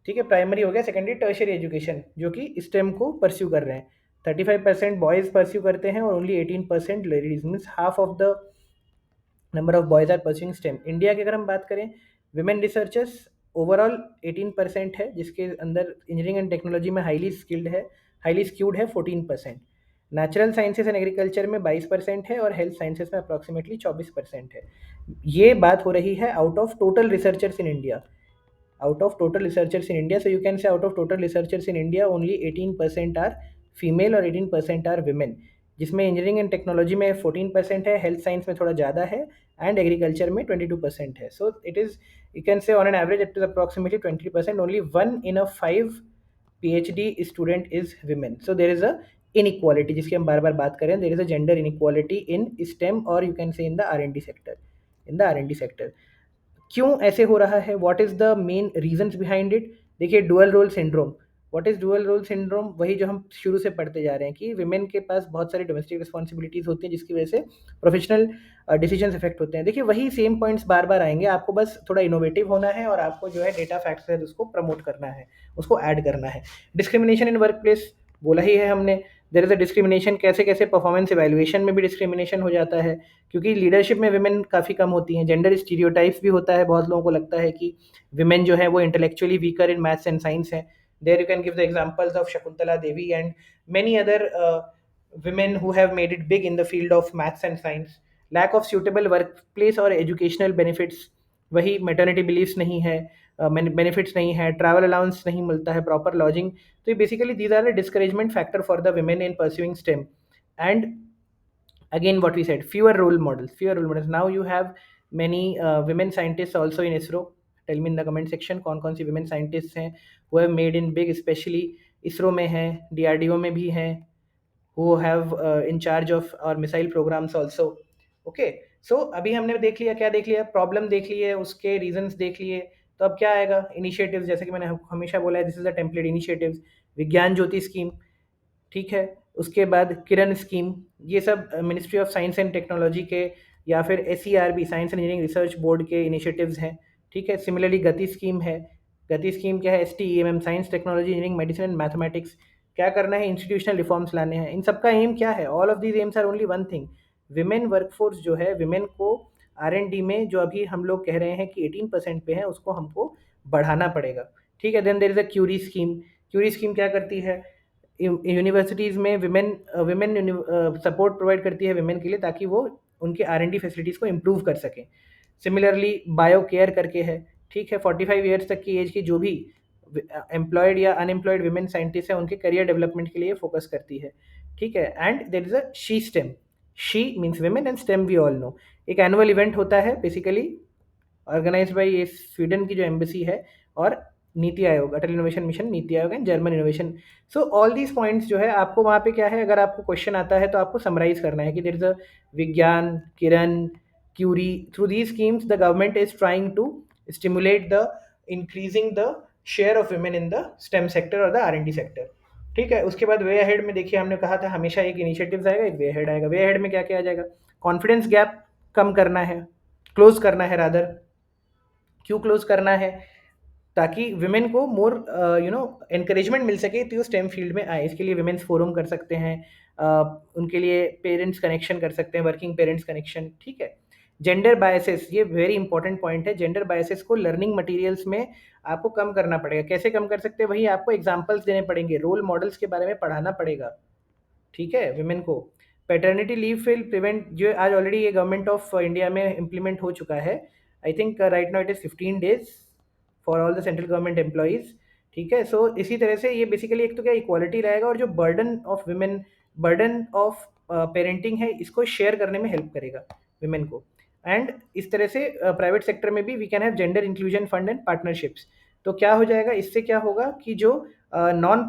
Speaker 1: ठीक है, प्राइमरी हो गया, सेकेंडरी टर्शियरी एजुकेशन जो कि स्टेम को परस्यू कर रहे हैं। 35% बॉयज़ परस्यू करते हैं और only 18% ladies, means half of the number of boys are pursuing STEM. India की अगर हम बात करें, विमेन रिसर्चर्स ओवरऑल 18% है, जिसके अंदर इंजीनियरिंग एंड टेक्नोलॉजी में हाईली स्क्यूड है 14%। नेचुरल साइंसेज एंड एग्रीकल्चर में 22% है और हेल्थ साइंसेज में अप्रॉक्सीमेटली 24% है। ये बात हो रही है out of total researchers in India. out of total researchers in India, so you can say out of total researchers in India only 18% are female और 18% are women, जिसमें इंजीनियरिंग एंड टेक्नोलॉजी में 14% है, हेल्थ साइंस में थोड़ा ज़्यादा है एंड एग्रीकल्चर में 22% है। So it is, you can से on an average it is approximately 20%। Only 1 in 5 PhD student is women, so there is a inequality जिसकी हम बार बार बात करें। there is a gender inequality in STEM और you can say in the R&D sector। क्यों ऐसे हो रहा है? What is the main reasons behind it? देखिए, dual role syndrome. What is dual role syndrome? वही जो हम शुरू से पढ़ते जा रहे हैं कि विमेन के पास बहुत सारी डोमेस्टिक रिस्पॉन्सिबिलिटीज़ होती हैं, जिसकी वजह से प्रोफेशनल डिसीजंस इफेक्ट होते हैं। देखिए, वही सेम पॉइंट्स बार बार आएंगे, आपको बस थोड़ा इनोवेटिव होना है और आपको जो है डेटा फैक्ट्स है उसको प्रमोट करना है, उसको ऐड करना है। डिस्क्रिमिनेशन इन वर्क प्लेस बोला ही है हमने। देयर इज़ अ डिस्क्रिमिनेशन, कैसे कैसे परफॉर्मेंस इवैल्यूएशन में भी डिस्क्रिमिनेशन हो जाता है, क्योंकि लीडरशिप में विमेन काफ़ी कम होती हैं। जेंडर स्टीरियोटाइप्स भी होता है, बहुत लोगों को लगता है कि विमेन जो है वो intellectually weaker in maths and science हैं। There you can give the examples of Shakuntala Devi and many other women who have made it big in the field of maths and science. Lack of suitable workplace और educational benefits, वही maternity beliefs नहीं है, benefits नहीं है, travel allowance नहीं मिलता है, proper lodging। तो ये basically these are the discouragement factor for the women in pursuing STEM। And again what we said, fewer role models, now you have many women scientists also in ISRO। tell me in the comment section कौन कौन सी women scientists हैं who have made in big, especially ISRO में हैं, DRDO में भी हैं, who have in charge of our missile programs also। okay, so अभी हमने देख लिया, क्या देख लिया? प्रॉब्लम देख लिए, उसके रीजंस देख लिए। तो अब क्या आएगा? इनिशिएटिव्स, जैसे कि मैंने हमेशा बोला है, this is the template initiatives. विज्ञान ज्योति स्कीम, ठीक है, उसके बाद किरण स्कीम, ये सब ministry of science and technology के या फिर SERB science and engineering research board के इनिशिएटिव्स हैं। ठीक है, सिमिलरली गति स्कीम है। गति स्कीम क्या है? STEMM, science technology engineering medicine and mathematics. क्या करना है? इंस्टीट्यूशनल रिफॉर्म्स लाने हैं। इन सबका एम क्या है? All of these aims are only one thing, women workforce जो है, विमेन को R&D में जो अभी हम लोग कह रहे हैं कि 18% पे है, उसको हमको बढ़ाना पड़ेगा। ठीक है, then there is a Curie scheme. Curie scheme क्या करती है, यूनिवर्सिटीज़ में विमेन सपोर्ट प्रोवाइड करती है विमेन के लिए, ताकि वो उनके R&D फैसिलिटीज़ को इम्प्रूव कर सकें। सिमिलरली बायो केयर करके है, ठीक है, 45 ईयर्स तक की एज की जो भी एम्प्लॉयड या अनएम्प्लॉयड विमेन साइंटिस्ट हैं उनके करियर डेवलपमेंट के लिए फोकस करती है। ठीक है, and there is a she STEM. She means women and STEM we all know. एक एनुअल इवेंट होता है बेसिकली, ऑर्गेनाइज्ड बाय ये स्वीडन की जो एम्बेसी है, और नीति आयोग, अटल innovation mission, NITI Aayog and German innovation. So all these points जो है आपको वहाँ पे क्या है, अगर आपको क्वेश्चन आता है तो आपको समराइज करना है कि there is a Vigyan, Kiran, Curie, through these schemes the government is trying to stimulate the increasing the share of women in the STEM sector और द R&D सेक्टर। ठीक है, उसके बाद वे अहेड में देखिए, हमने कहा था हमेशा एक इनिशिएटिव्स आएगा, एक वे अहेड आएगा। वे अहेड में क्या किया आ जाएगा, कॉन्फिडेंस गैप कम करना है, क्लोज करना है रादर। क्यों क्लोज करना है, ताकि विमेन को मोर एनकरेजमेंट मिल सके तो स्टेम फील्ड में आए। इसके लिए विमेंस फोरम कर सकते हैं, उनके लिए पेरेंट्स कनेक्शन कर सकते हैं, वर्किंग पेरेंट्स कनेक्शन। ठीक है, जेंडर बायसेस, ये वेरी इंपॉर्टेंट पॉइंट है। जेंडर बायसेस को लर्निंग मटेरियल्स में आपको कम करना पड़ेगा। कैसे कम कर सकते हैं, वही आपको एग्जाम्पल्स देने पड़ेंगे, रोल मॉडल्स के बारे में पढ़ाना पड़ेगा। ठीक है, विमेन को पैटर्निटी लीव विल प्रिवेंट, जो आज ऑलरेडी ये गवर्नमेंट ऑफ इंडिया में इम्प्लीमेंट हो चुका है। I think right now it is 15 days for all the central government employees. ठीक है, सो इसी तरह से ये बेसिकली एक तो क्या इक्वालिटी रहेगा, और जो burden of women, burden of parenting है, इसको शेयर करने में हेल्प करेगा विमेन को। एंड इस तरह से प्राइवेट सेक्टर में भी we can have gender inclusion fund and partnerships. तो क्या हो जाएगा, इससे क्या होगा कि जो नॉन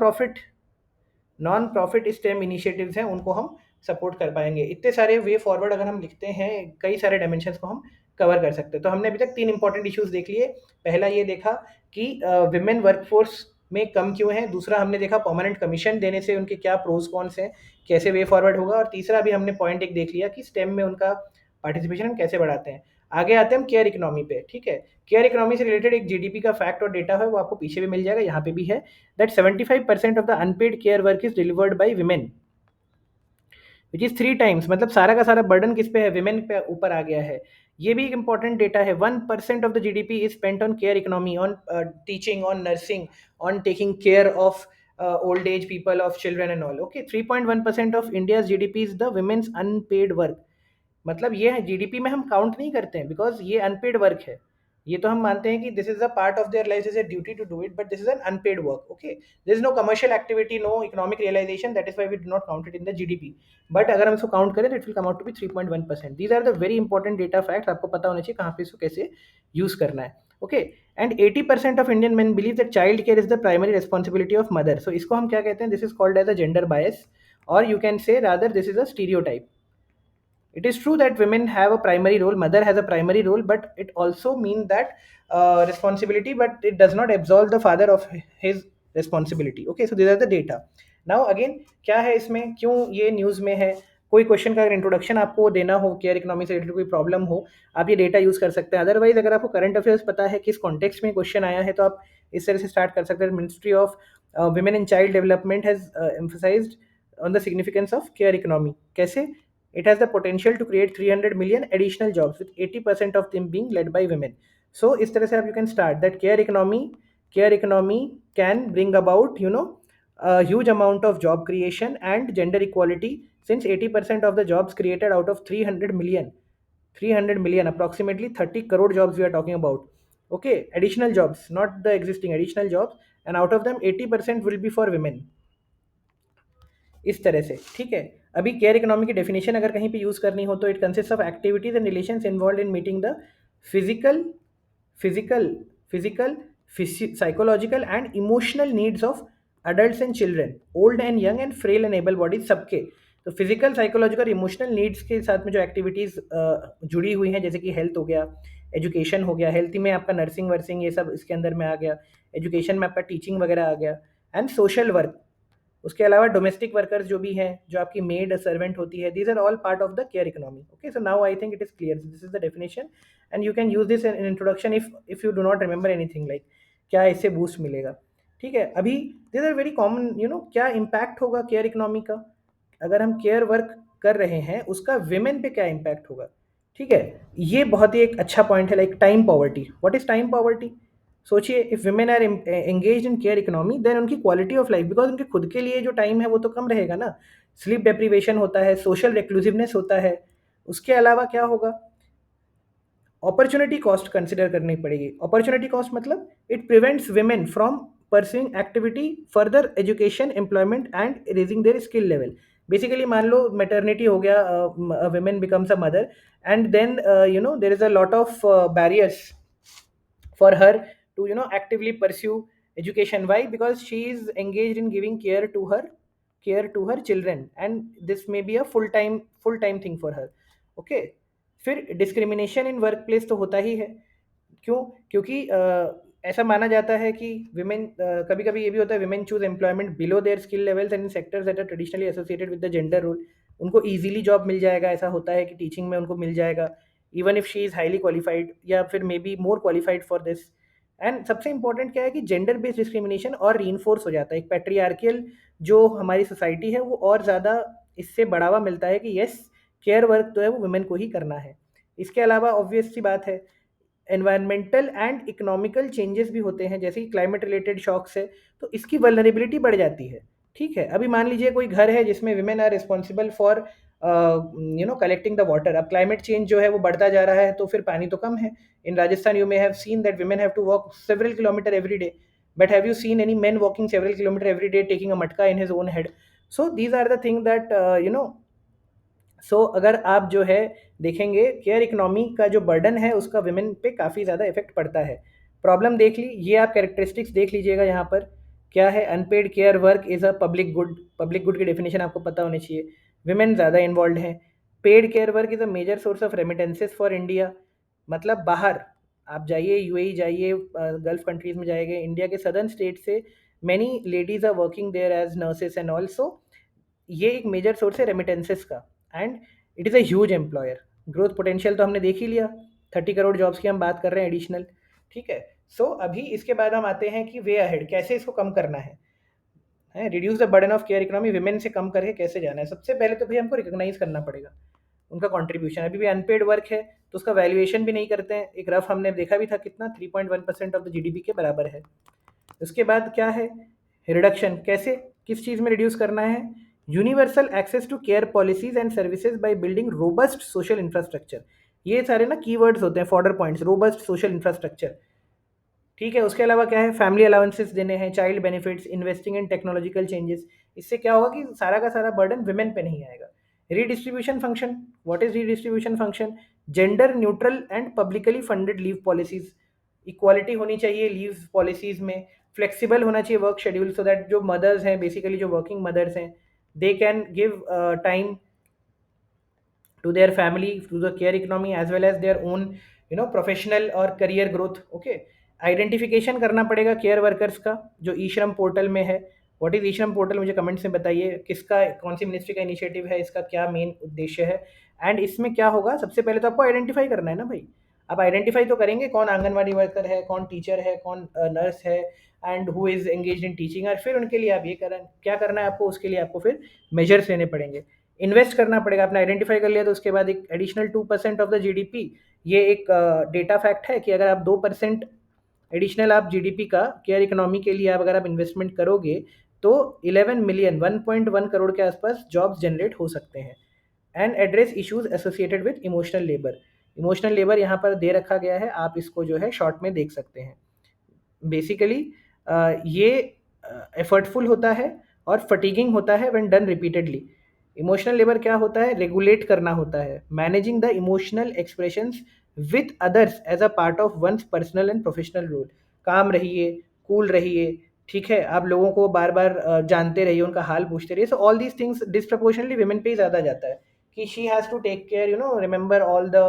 Speaker 1: प्रॉफिट स्टेम इनिशिएटिव्स हैं उनको हम सपोर्ट कर पाएंगे। इतने सारे वे फॉरवर्ड अगर हम लिखते हैं, कई सारे डायमेंशंस को हम कवर कर सकते हैं। तो हमने अभी तक 3 इंपॉर्टेंट इश्यूज देख लिए। पहला ये देखा कि विमेन वर्कफोर्स में कम क्यों है। दूसरा हमने देखा परमानेंट कमीशन देने से उनके क्या प्रोज कॉन्स हैं, कैसे वे फॉरवर्ड होगा। और तीसरा अभी हमने पॉइंट एक देख लिया कि स्टेम में उनका पार्टिसिपेशन हम कैसे बढ़ाते हैं। आगे आते हैं हम केयर इकोनॉमी पे। ठीक है, केयर इकोनॉमी से रिलेटेड एक जीडीपी का फैक्ट और डेटा है, वो आपको पीछे भी मिल जाएगा, यहाँ पे भी है, that 75% of the unpaid care work is delivered by women, which is 3 times, मतलब सारा का सारा बर्डन किस पे है, विमेन पे ऊपर आ गया है। ये भी एक इंपॉर्टेंट डेटा है। 1% of the GDP is spent on care economy, on teaching, on nursing, on taking care of old age people, of children and all. Okay, 3.1% of India's GDP is the women's unpaid work. मतलब ये है जीडीपी में हम काउंट नहीं करते हैं, बिकॉज ये अनपेड वर्क है। ये तो हम मानते हैं कि this is a part of their life, is a duty to do it, but this is an unpaid work. Okay, this is no commercial activity, no economic realisation, that is why we do not count it in the GDP. But अगर हम इसको काउंट करें तो it will come out to be 3.1%। These are the very important data facts, आपको पता होना चाहिए कहाँ पे इसको कैसे यूज करना है। Okay, and 80% of Indian men believe that child care is the primary responsibility of mother. So इसको हम क्या कहते हैं, this is called as a gender bias, और you can say rather this is a stereotype. It is true that women have a primary role, mother has a primary role, but it also means that responsibility, but it does not absolve the father of his responsibility. Okay, so these are the data. Now again, क्या है इसमें, क्यों ये न्यूज़ में है। कोई क्वेश्चन का अगर इंट्रोडक्शन आपको देना हो, केयर इकोनॉमी से रिलेटेड कोई प्रॉब्लम हो, आप ये डेटा यूज़ कर सकते हैं। अदरवाइज अगर आपको करंट अफेयर्स पता है किस कॉन्टेक्स्ट में क्वेश्चन आया है, तो आप इस तरह से स्टार्ट कर सकते हैं। Ministry of women and child development has emphasised on the significance of care economy. कैसे, it has the potential to create 300 million additional jobs, with 80% of them being led by women. So इस तरह से आप you can start that care economy can bring about a huge amount of job creation and gender equality, since 80% of the jobs created out of 300 million, approximately 30 crore jobs we are talking about. Okay, additional jobs, not the existing, additional jobs, and out of them 80% will be for women। इस तरह से। ठीक है, अभी केयर इकोनॉमी की डेफिनेशन अगर कहीं पे यूज़ करनी हो, तो it consist of activities and relations involve in meeting the physical physical physical psychological and emotional needs of adult and children, old and young and frail and able bodies, सबके। तो फिजिकल, साइकोलॉजिकल, इमोशनल नीड्स के साथ में जो एक्टिविटीज़ जुड़ी हुई हैं, जैसे कि हेल्थ हो गया, एजुकेशन हो गया, हेल्थ में आपका नर्सिंग वर्सिंग ये सब इसके अंदर में आ गया, एजुकेशन में आपका टीचिंग वगैरह आ गया, एंड सोशल वर्क। उसके अलावा डोमेस्टिक वर्कर्स जो भी हैं, जो आपकी मेड सर्वेंट होती है, these are all part of the care economy. Okay, so now I think it is clear, this is the definition and you can use this in introduction if you do not remember anything, like क्या इससे बूस्ट मिलेगा। ठीक है, अभी दिस आर वेरी कॉमन, क्या इम्पैक्ट होगा केयर इकोनॉमी का, अगर हम केयर वर्क कर रहे हैं उसका विमेन पे क्या इम्पैक्ट होगा। ठीक है, ये बहुत ही एक अच्छा पॉइंट है, like time poverty. What is time poverty, सोचिए, if women are engaged in care economy, then उनकी क्वालिटी ऑफ लाइफ, बिकॉज उनके खुद के लिए जो टाइम है वो तो कम रहेगा ना, स्लीप डेप्रीवेशन होता है, सोशल रिक्लूसिवनेस होता है, उसके अलावा क्या होगा, अपॉर्चुनिटी कॉस्ट कंसिडर करनी पड़ेगी। अपॉर्चुनिटी कॉस्ट मतलब it prevents women from pursuing activity, further education, employment and raising their skill level. Basically मान लो मैटरनिटी हो गया, women becomes a mother, and then there is a lot of barriers for her to actively pursue education. Why? Because she is engaged in giving care to her children, and this may be a full time thing for her. Okay. फिर डिस्क्रिमिनेशन इन वर्क प्लेस तो होता ही है। क्यों? क्योंकि ऐसा माना जाता है कि विमेन, कभी कभी ये भी होता है, women choose employment below their skill levels and in sectors that are traditionally associated with the gender role. उनको इजीली जॉब मिल जाएगा, ऐसा होता है कि टीचिंग में उनको मिल जाएगा, even if she is highly qualified या फिर may be more qualified for this. And सबसे इंपॉर्टेंट क्या है कि जेंडर बेस्ड डिस्क्रिमिनेशन और रीइंफोर्स हो जाता है। एक पैट्रियार्कियल जो हमारी सोसाइटी है वो और ज़्यादा इससे बढ़ावा मिलता है कि यस, केयर वर्क तो है वो वुमेन को ही करना है। इसके अलावा ऑब्वियस सी बात है, एनवायरमेंटल एंड इकोनॉमिकल चेंजेस भी होते हैं, जैसे कि क्लाइमेट रिलेटेड शॉक्स है, तो इसकी वल्नरेबिलिटी बढ़ जाती है। ठीक है, अभी मान लीजिए कोई घर है जिसमें women are responsible for collecting the water. अब क्लाइमेट चेंज जो है वो बढ़ता जा रहा है, तो फिर पानी तो कम है। In Rajasthan you may have seen that women have to walk several kilometer every day, but have you seen any men walking several kilometer every day taking a matka in his own head? So these are the things that अगर आप जो है देखेंगे, केयर इकोनॉमी का जो बर्डन है उसका विमेन पे काफ़ी ज़्यादा इफेक्ट पड़ता है। प्रॉब्लम देख ली, ये आप कैरेक्टरिस्टिक्स देख लीजिएगा यहाँ पर क्या है। Unpaid care work is a public good. Public good की डेफिनेशन आपको पता होनी चाहिए। विमेन ज़्यादा इन्वॉल्व हैं। Paid care work is a major source of remittances for India. मतलब बाहर आप जाइए, यूएई जाइए, गल्फ कंट्रीज में जाइए, इंडिया के सदर्न स्टेट से many ladies are working there as nurses and also. ये एक मेजर सोर्स है रेमिटेंसेस का, and it is a huge employer. Growth potential तो हमने देख ही लिया, 30 करोड़ जॉब्स की हम बात कर रहे हैं एडिशनल। ठीक है। सो अभी इसके बाद हम आते हैं कि वे अहेड कैसे इसको कम करना है reduce the burden of care economy, women से कम करके कैसे जाना है। सबसे पहले तो भाई हमको रिकॉग्नाइज करना पड़ेगा उनका कंट्रीब्यूशन। अभी भी अनपेड वर्क है तो उसका वैल्यूएशन भी नहीं करते हैं। एक रफ हमने देखा भी था कितना, 3.1% ऑफ द जीडीपी के बराबर है। उसके बाद क्या है, रिडक्शन कैसे, किस चीज़ में रिड्यूस करना है। Universal access to care policies and services by building robust social infrastructure. ये सारे ना कीवर्ड्स होते हैं, fodder points, robust social infrastructure. ठीक है। उसके अलावा क्या है, फैमिली अलाउंसेस देने हैं, child benefits, investing in technological changes. इससे क्या होगा कि सारा का सारा बर्डन विमेन पे नहीं आएगा। Redistribution function, what is redistribution function, gender neutral and publicly funded leave policies. Equality होनी चाहिए लीव पॉलिसीज में, फ्लेक्सिबल होना चाहिए वर्क शेड्यूल, सो दैट जो मदर्स हैं, बेसिकली जो वर्किंग मदर्स हैं, they can give time to their family, to the care economy, as well as their own professional और करियर ग्रोथ। ओके। आइडेंटिफिकेशन करना पड़ेगा केयर वर्कर्स का, जो ई श्रम पोर्टल में है। व्हाट इज ई श्रम पोर्टल, मुझे कमेंट्स में बताइए, किसका, कौन सी मिनिस्ट्री का इनिशिएटिव है, इसका क्या मेन उद्देश्य है। एंड इसमें क्या होगा, सबसे पहले तो आपको आइडेंटिफाई करना है ना भाई। आप आइडेंटिफाई तो करेंगे कौन आंगनवाड़ी वर्कर है, कौन टीचर है, कौन नर्स है, and who is engage in teaching. और फिर उनके लिए आप ये करें, क्या करना है आपको, उसके लिए आपको फिर मेजर्स लेने पड़ेंगे, इन्वेस्ट करना पड़ेगा। आपने आइडेंटिफाई कर लिया तो उसके बाद एक एडिशनल 2% ऑफ द जीडीपी, ये एक डेटा फैक्ट है कि अगर आप 2% एडिशनल आप जीडीपी का केयर इकोनॉमी के लिए आप अगर आप इन्वेस्टमेंट करोगे तो 11 मिलियन 1.1 करोड़ के आसपास जॉब्स जनरेट हो सकते हैं। And address issues associated with emotional labour. Emotional labour यहाँ पर दे रखा गया है, आप इसको जो है शॉर्ट में देख सकते हैं। बेसिकली ये एफर्टफुल होता है और फटीगिंग होता है when done repeatedly. Emotional labour क्या होता है, रेगुलेट करना होता है, managing the emotional expressions with others as a part of one's personal and professional role. काम रहिए, कूल रहिए, ठीक है, आप लोगों को बार बार जानते रहिए, उनका हाल पूछते रहिए। So all these things disproportionately women पे ही ज़्यादा जाता है कि she has to take care, remember all the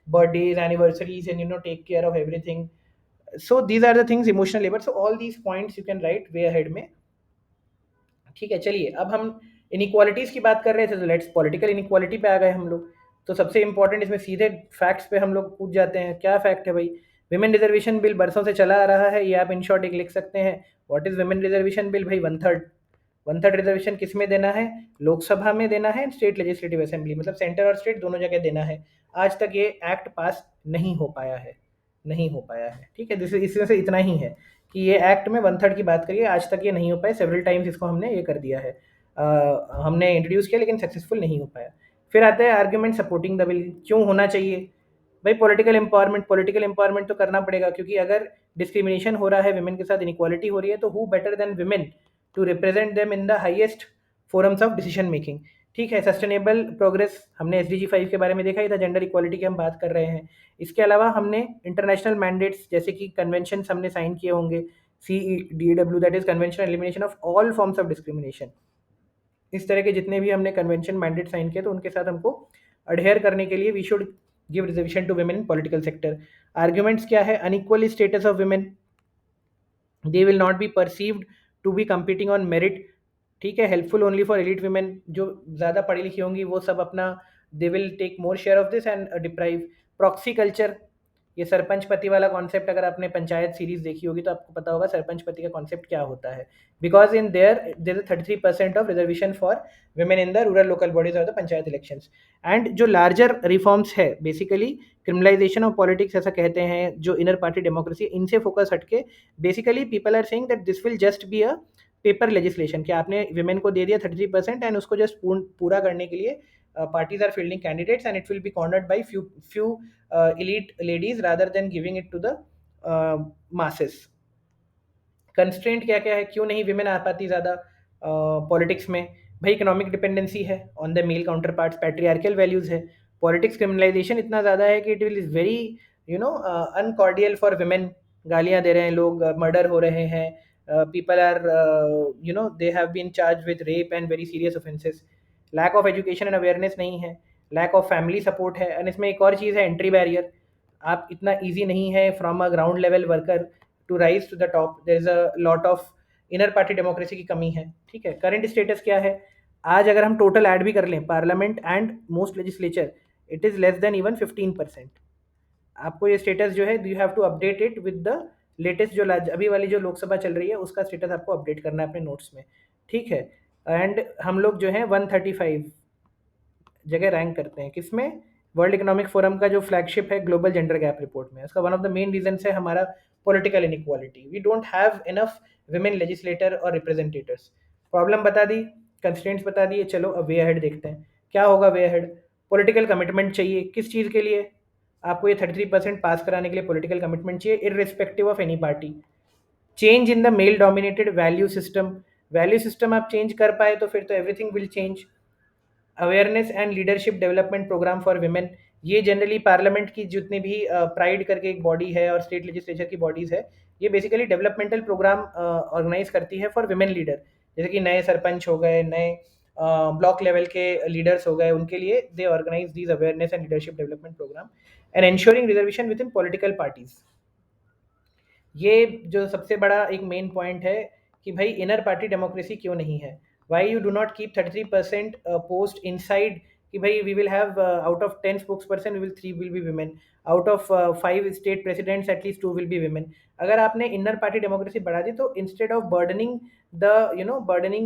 Speaker 1: birthdays, anniversaries, and take care of everything. So these are the things, emotional labor. So all these points you can write way ahead में। ठीक है, चलिए अब हम इनइक्वालिटीज़ की बात कर रहे थे, तो लेट्स पॉलिटिकल इनइक्वालिटी पे आ गए हम लोग। तो सबसे इंपॉर्टेंट इसमें सीधे फैक्ट्स पे हम लोग कूद जाते हैं। क्या फैक्ट है भाई, विमेन रिजर्वेशन बिल बरसों से चला आ रहा है, ये आप इन शॉर्ट एक लिख सकते हैं। What is women reservation bill भाई, 1/3 रिजर्वेशन किस में देना है, लोकसभा में देना है, स्टेट लेजिस्लेटिव असेंबली, मतलब सेंटर और स्टेट दोनों जगह देना है। आज तक ये एक्ट पास नहीं हो पाया है, नहीं हो पाया है। ठीक है, इसमें से इतना ही है कि ये एक्ट में 1/3 की बात करिए, आज तक ये नहीं हो पाया। सेवरल टाइम्स इसको हमने ये कर दिया है, हमने इंट्रोड्यूस किया लेकिन सक्सेसफुल नहीं हो पाया। फिर आता है आर्ग्यूमेंट सपोर्टिंग द बिल, क्यों होना चाहिए भाई? पॉलिटिकल एम्पावरमेंट तो करना पड़ेगा, क्योंकि अगर डिस्क्रिमिनेशन हो रहा है, विमेन के साथ इनक्वालिटी हो रही है, तो who better than women to represent them in the highest forums of decision making. ठीक है, सस्टेनेबल प्रोग्रेस हमने SDG 5 के बारे में देखा ही था, जेंडर इक्वालिटी की हम बात कर रहे हैं। इसके अलावा हमने इंटरनेशनल मैंडेट्स जैसे कि कन्वेंशन हमने साइन किए होंगे, CEDW, that is convention elimination of all forms of discrimination. इस तरह के जितने भी हमने कन्वेंशन मैंडेट साइन किए, तो उनके साथ हमको अडेयर करने के लिए we should give reservation to women in political sector. Arguments क्या है? Unequal status of women, they will not be perceived to be competing on merit. ठीक है, helpful only for elite women, जो ज़्यादा पढ़ी लिखी होंगी वो सब अपना they will take more share of this and deprive. Proxy culture, ये सरपंच पति वाला कॉन्सेप्ट, अगर आपने पंचायत सीरीज देखी होगी तो आपको पता होगा सरपंच पति का कॉन्सेप्ट क्या होता है। Because in there is 33% of reservation for women in the rural local bodies और द पंचायत इलेक्शंस। एंड जो लार्जर रिफॉर्म्स है, बेसिकली क्रिमिनलाइजेशन ऑफ पॉलिटिक्स ऐसा कहते हैं, जो इनर पार्टी डेमोक्रेसी, इनसे फोकस हटके basically people are saying that this will just be a paper legislation, कि आपने विमेन को दे दिया 33% एंड उसको जस्ट पूरा करने के लिए parties are fielding candidates and it will be cornered by few elite ladies rather than giving it to the masses. Constraint क्या क्या है, क्यों नहीं विमेन आ पाती ज़्यादा पॉलिटिक्स में? भाई इकोनॉमिक डिपेंडेंसी है on the male counterparts, patriarchal values है, पॉलिटिक्स क्रिमिनलाइजेशन इतना ज़्यादा है कि it will is very uncordial for women. गालियाँ दे रहे हैं लोग, मर्डर हो रहे हैं, people are they have been charge with rape and very serious offences. Lack of education and awareness नहीं है, लैक ऑफ फैमिली सपोर्ट है, एंड इसमें एक और चीज़ है, एंट्री बैरियर। आप इतना ईजी नहीं है from a ground level worker to rise to the top, there is a lot of inner party democracy की कमी है। ठीक है, करंट स्टेटस क्या है? आज अगर हम टोटल ऐड भी कर लें, parliament and most legislature, it is less than even 15%। आपको ये स्टेटस जो है, you have to update it with the latest, जो अभी वाली जो लोकसभा चल रही है उसका स्टेटस आपको अपडेट करना है अपने नोट्स में। ठीक है, एंड हम लोग जो है 135 जगह रैंक करते हैं, किसमें? वर्ल्ड इकोनॉमिक फोरम का जो फ्लैगशिप है ग्लोबल जेंडर गैप रिपोर्ट में। उसका one of the main reason है हमारा political inequality, we don't have enough women legislator और रिप्रेजेंटेटर्स। प्रॉब्लम बता दी, कंस्ट्रेंट्स बता दिए, चलो अब वे अहेड देखते हैं क्या होगा। वे अहेड पॉलिटिकल कमिटमेंट चाहिए, किस चीज़ के लिए? आपको ये 33% पास कराने के लिए पॉलिटिकल कमिटमेंट चाहिए, irrespective of any party. Change in the male dominated value system, value system आप चेंज कर पाए तो फिर तो everything will change. Awareness and leadership development programme for women, ये जनरली पार्लियामेंट की जितनी भी प्राइड करके एक बॉडी है और स्टेट लेजिस्लेचर की बॉडीज़ है, ये बेसिकली डेवलपमेंटल प्रोग्राम ऑर्गेनाइज करती है फॉर विमेन लीडर। जैसे कि नए सरपंच हो गए, नए ब्लॉक लेवल के लीडर्स हो गए, उनके लिए they organise these awareness and leadership development programme and ensuring reservation within political parties. ये जो सबसे बड़ा एक मेन पॉइंट है कि भाई इनर पार्टी डेमोक्रेसी क्यों नहीं है, why you do not keep 33% post inside, कि भाई we will have out of 10 spokesperson we will 3 will be women, out of 5 state presidents at least 2 will be women. अगर आपने इनर पार्टी डेमोक्रेसी बढ़ा दी तो instead of burdening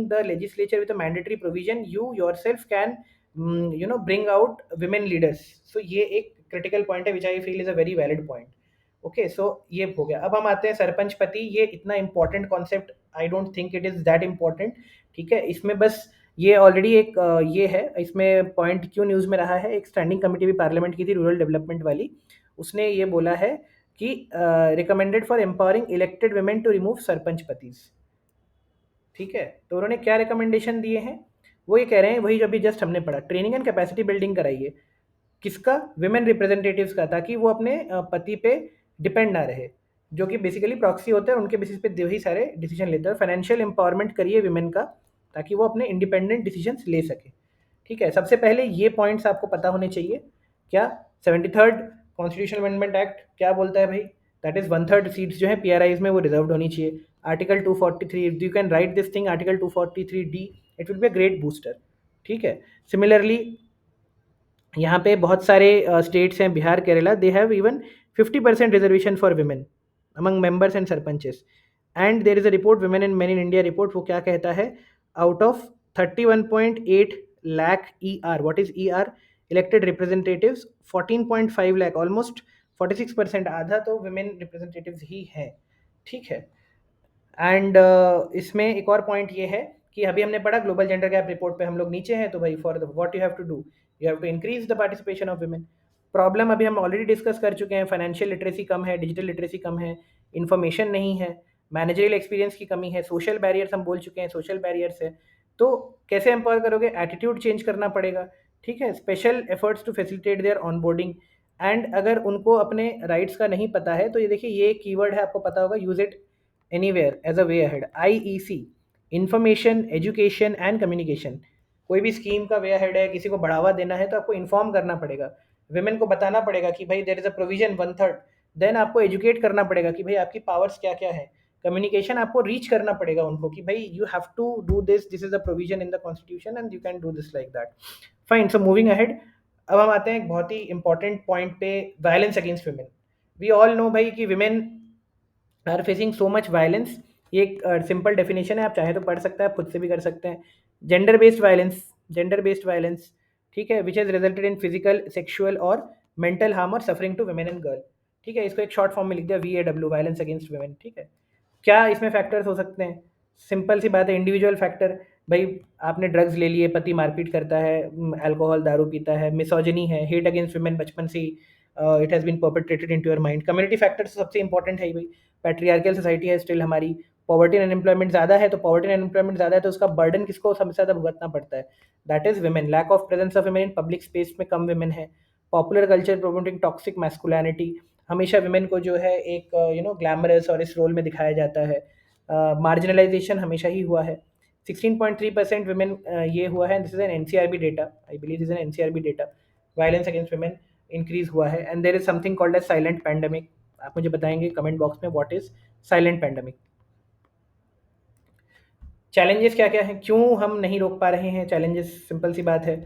Speaker 1: the legislature with a mandatory provision, you yourself can bring out women leaders. So ये एक क्रिटिकल पॉइंट है विच आई feel is a very valid point. Okay, so ये हो गया। अब हम आते हैं सरपंच पति, ये इतना important concept I don't think it is that important. ठीक है, इसमें बस ये ऑलरेडी एक ये है, इसमें पॉइंट क्यों न्यूज़ में रहा है, एक स्टैंडिंग कमेटी भी पार्लियामेंट की थी रूरल डेवलपमेंट वाली, उसने ये बोला है कि recommended for empowering elected women to remove sarpanch पतिज। ठीक है, तो उन्होंने क्या रिकमेंडेशन दिए हैं? वो ये कह रहे हैं वही जो अभी जस्ट हमने पढ़ा, ट्रेनिंग एंड कैपेसिटी बिल्डिंग कराइए। किसका? विमेन रिप्रेजेंटेटिव्स का, ताकि वो अपने पति पे डिपेंड ना रहे, जो कि बेसिकली प्रॉक्सी होते हैं, उनके बेसिस पे वही सारे डिसीजन लेते हैं। फाइनेंशियल एम्पावरमेंट करिए विमेन का, ताकि वो अपने इंडिपेंडेंट डिसीजंस ले सके। ठीक है, सबसे पहले ये पॉइंट्स आपको पता होने चाहिए। क्या? 73rd कॉन्स्टिट्यूशनल अमेंडमेंट एक्ट क्या बोलता है भाई? दैट इज 1/3 सीट्स जो है पीआरआईज में वो रिजर्व होनी चाहिए। Article 243, you can write this thing, article 243D, it will be a great booster. ठीक है, सिमिलरली यहाँ पे बहुत सारे स्टेट्स हैं, Bihar, Kerala, they have even 50% reservation for women among members and sarpanches. And there is a report, women and men in India report, वो क्या कहता है? Out of 31.8 lakh ER, what is ER? Elected representatives, 14.5 lakh, almost 46%, आधा तो विमेन रिप्रेजेंटेटिव्स ही हैं, ठीक है। एंड इसमें एक और पॉइंट ये है कि अभी हमने पढ़ा ग्लोबल जेंडर गैप रिपोर्ट पे हम लोग नीचे हैं, तो भाई for the what you have to do, you have to increase the participation of women. Problem अभी हम ऑलरेडी डिस्कस कर चुके हैं, फाइनेंशियल लिटरेसी कम है, डिजिटल लिटरेसी कम है, इन्फॉर्मेशन नहीं है, मैनेजरियल एक्सपीरियंस की कमी है, सोशल बैरियर्स हम बोल चुके हैं, सोशल बैरियर्स है। तो कैसे एम्पावर करोगे, एटीट्यूड चेंज करना पड़ेगा, ठीक है, special efforts to facilitate their onboarding. And अगर उनको अपने राइट्स का नहीं पता है तो ये देखिए, ये कीवर्ड है, आपको पता होगा, use it anywhere as a way ahead. IEC, information education and communication. कोई भी स्कीम का वे अहेड है, किसी को बढ़ावा देना है तो आपको इन्फॉर्म करना पड़ेगा, विमेन को बताना पड़ेगा कि भाई there is a provision 1/3। Then आपको एजुकेट करना पड़ेगा कि भाई आपकी पावर्स क्या क्या है। कम्युनिकेशन, आपको रीच करना पड़ेगा उनको कि भाई you have to do this, this is a provision in the constitution and you can do this like that. Fine, so moving ahead, अब हम आते हैं एक बहुत ही इंपॉर्टेंट पॉइंट पे, violence against women. We all know भाई कि women are facing so much violence. ये एक सिंपल डेफिनेशन है, आप चाहे तो पढ़ सकते हैं, आप खुद से भी कर सकते हैं। Gender based violence, gender based violence, ठीक है, which has resulted in physical, sexual और मेंटल हार्म और suffering to women and girl, ठीक है। इसको एक शॉर्ट फॉर्म में लिख दिया, VAW, वायलेंस अगेंस्ट वुमेन, ठीक है। क्या इसमें फैक्टर्स हो सकते हैं? सिंपल सी बात है, इंडिविजुअल फैक्टर, भाई आपने ड्रग्स ले लिए, पति मारपीट करता है, अल्कोहल दारू पीता है, मिसोजिनी है, हेट अगेंस्ट वुमेन बचपन से ही it has been perpetrated into your mind. Community factor तो सबसे इंपॉर्टेंट है ही भाई, पैट्रियार्कल सोसाइटी है स्टिल हमारी, पॉवर्टी एंड अनएम्प्लॉयमेंट ज़्यादा है, तो पॉवर्टी एंड अनएम्प्लॉयमेंट ज़्यादा है तो उसका बर्डन किसको सबसे ज़्यादा भुगतना पड़ता है? That is women. Lack of presence of women in public space में कम वुमेन है। Popular culture promoting toxic masculinity, हमेशा वुमेन को जो है एक ग्लैमरस और इस रोल में दिखाया जाता है। मार्जिनलाइजेशन हमेशा ही हुआ है। 16.3% वुमेन ये हुआ है, this is an NCRB data, I believe this is an NCRB data, violence against women increase हुआ है। And there is something called as silent pandemic. आप मुझे बताएंगे कमेंट बॉक्स में what is silent pandemic. Challenges क्या क्या हैं, क्यों हम नहीं रोक पा रहे हैं चैलेंजेस? सिंपल सी बात है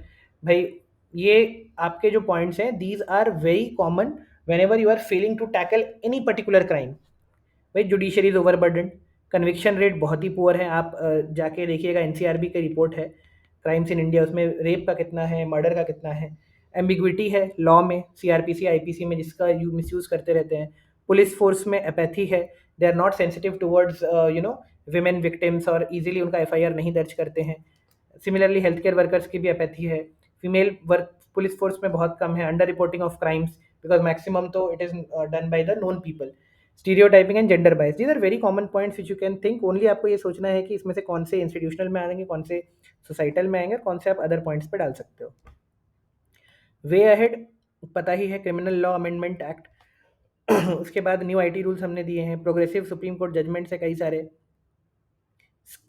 Speaker 1: भाई, ये आपके जो पॉइंट्स हैं, these are very common whenever you are failing to tackle any particular crime. भाई judiciary is overburden, conviction rate बहुत ही पुअर है। आप जाके देखिएगा, NCRB की रिपोर्ट है क्राइम्स इन इंडिया, उसमें रेप का कितना है, मर्डर का कितना है। एम्बिग्विटी है लॉ में, CRPC IPC में, जिसका मिसयूज करते रहते हैं। पुलिस फोर्स में एपैथी है, they are not sensitive towards women victims और इजीली उनका FIR नहीं दर्ज करते हैं। सिमिलरली हेल्थ केयर वर्कर्स की भी एपैथी है। फीमेल वर्क पुलिस फोर्स में बहुत कम है। Under reporting of crimes, because maximum तो it is done by the known people. Stereotyping and gender bias, these are very common points which you can think. Only आपको ये सोचना है कि इसमें से कौन से इंस्टीट्यूशनल में आएंगे, कौन से सोसाइटल में आएंगे, कौन से आप अदर पॉइंट्स पे डाल सकते हो। वे अहेड, पता ही है, क्रिमिनल लॉ अमेंडमेंट एक्ट उसके बाद न्यू IT रूल्स हमने दिए हैं, प्रोग्रेसिव सुप्रीम कोर्ट जजमेंट्स है कई सारे।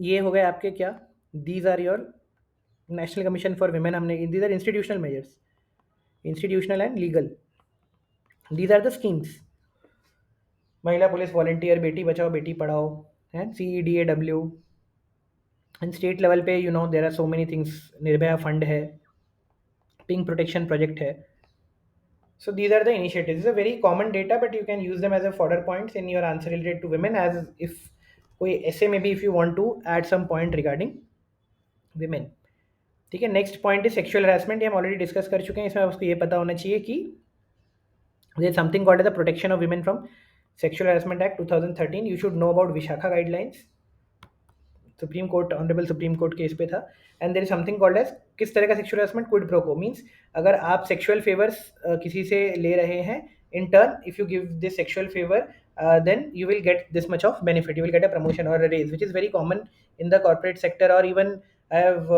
Speaker 1: ये हो गए आपके क्या, these are your national commission for women, हमने these are institutional measures, institutional and legal, these are the schemes. महिला पुलिस वॉलंटियर, बेटी बचाओ बेटी पढ़ाओ, है CEDAW। एंड स्टेट लेवल पे there are so many things, Nirbhaya fund है, पिंक प्रोटेक्शन प्रोजेक्ट है। So these are the initiatives. This is a very common data, but you can use them as a fodder points in your answer related to women, as if कोई ऐसे maybe if you want to add some point regarding women, ठीक है। Next point is sexual harassment, ये हम ऑलरेडी डिस्कस कर चुके हैं। इसमें आपको ये पता होना चाहिए कि there is something called as the Protection of Women from Sexual Harassment Act 2013. You should know about Vishakha guidelines, supreme court, honourable supreme court के इस पे था। And there is something called as, किस तरह का सेक्सुअल हरासमेंट, क्विड प्रो को, मीन्स अगर आप सेक्सुअल फेवर्स किसी से ले रहे हैं, in turn if you give this sexual favour, then you will get this much of benefit, you will get a promotion or a raise, which is very common in the corporate sector, or even I have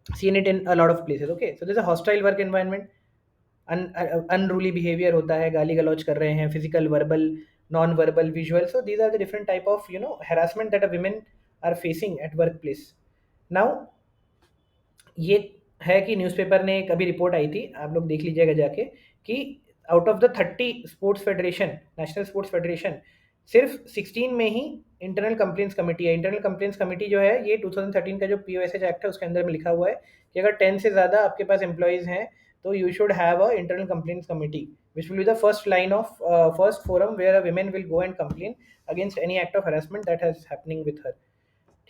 Speaker 1: seen it in a lot of places. Okay, so there's a hostile work environment, unruly behaviour होता है, गाली गलौज कर रहे हैं, physical, verbal, non verbal, visual. So these are the different type of harassment that a women are facing at workplace. Now ये है कि न्यूज़पेपर ने एक अभी रिपोर्ट आई थी, आप लोग देख लीजिएगा जाके, कि out of the 30 sports federation, national sports federation, सिर्फ 16 में ही इंटरनल कंप्लेंट्स कमेटी है। इंटरनल कंप्लेंट्स कमेटी जो है, ये 2013 का जो POSH एक्ट है उसके अंदर में लिखा हुआ है कि अगर 10 से ज़्यादा आपके पास एम्प्लॉयज़ हैं तो you should have a internal complaints committee, which will be the first line of first forum where a women will go and complain against any act of harassment that has happening with her,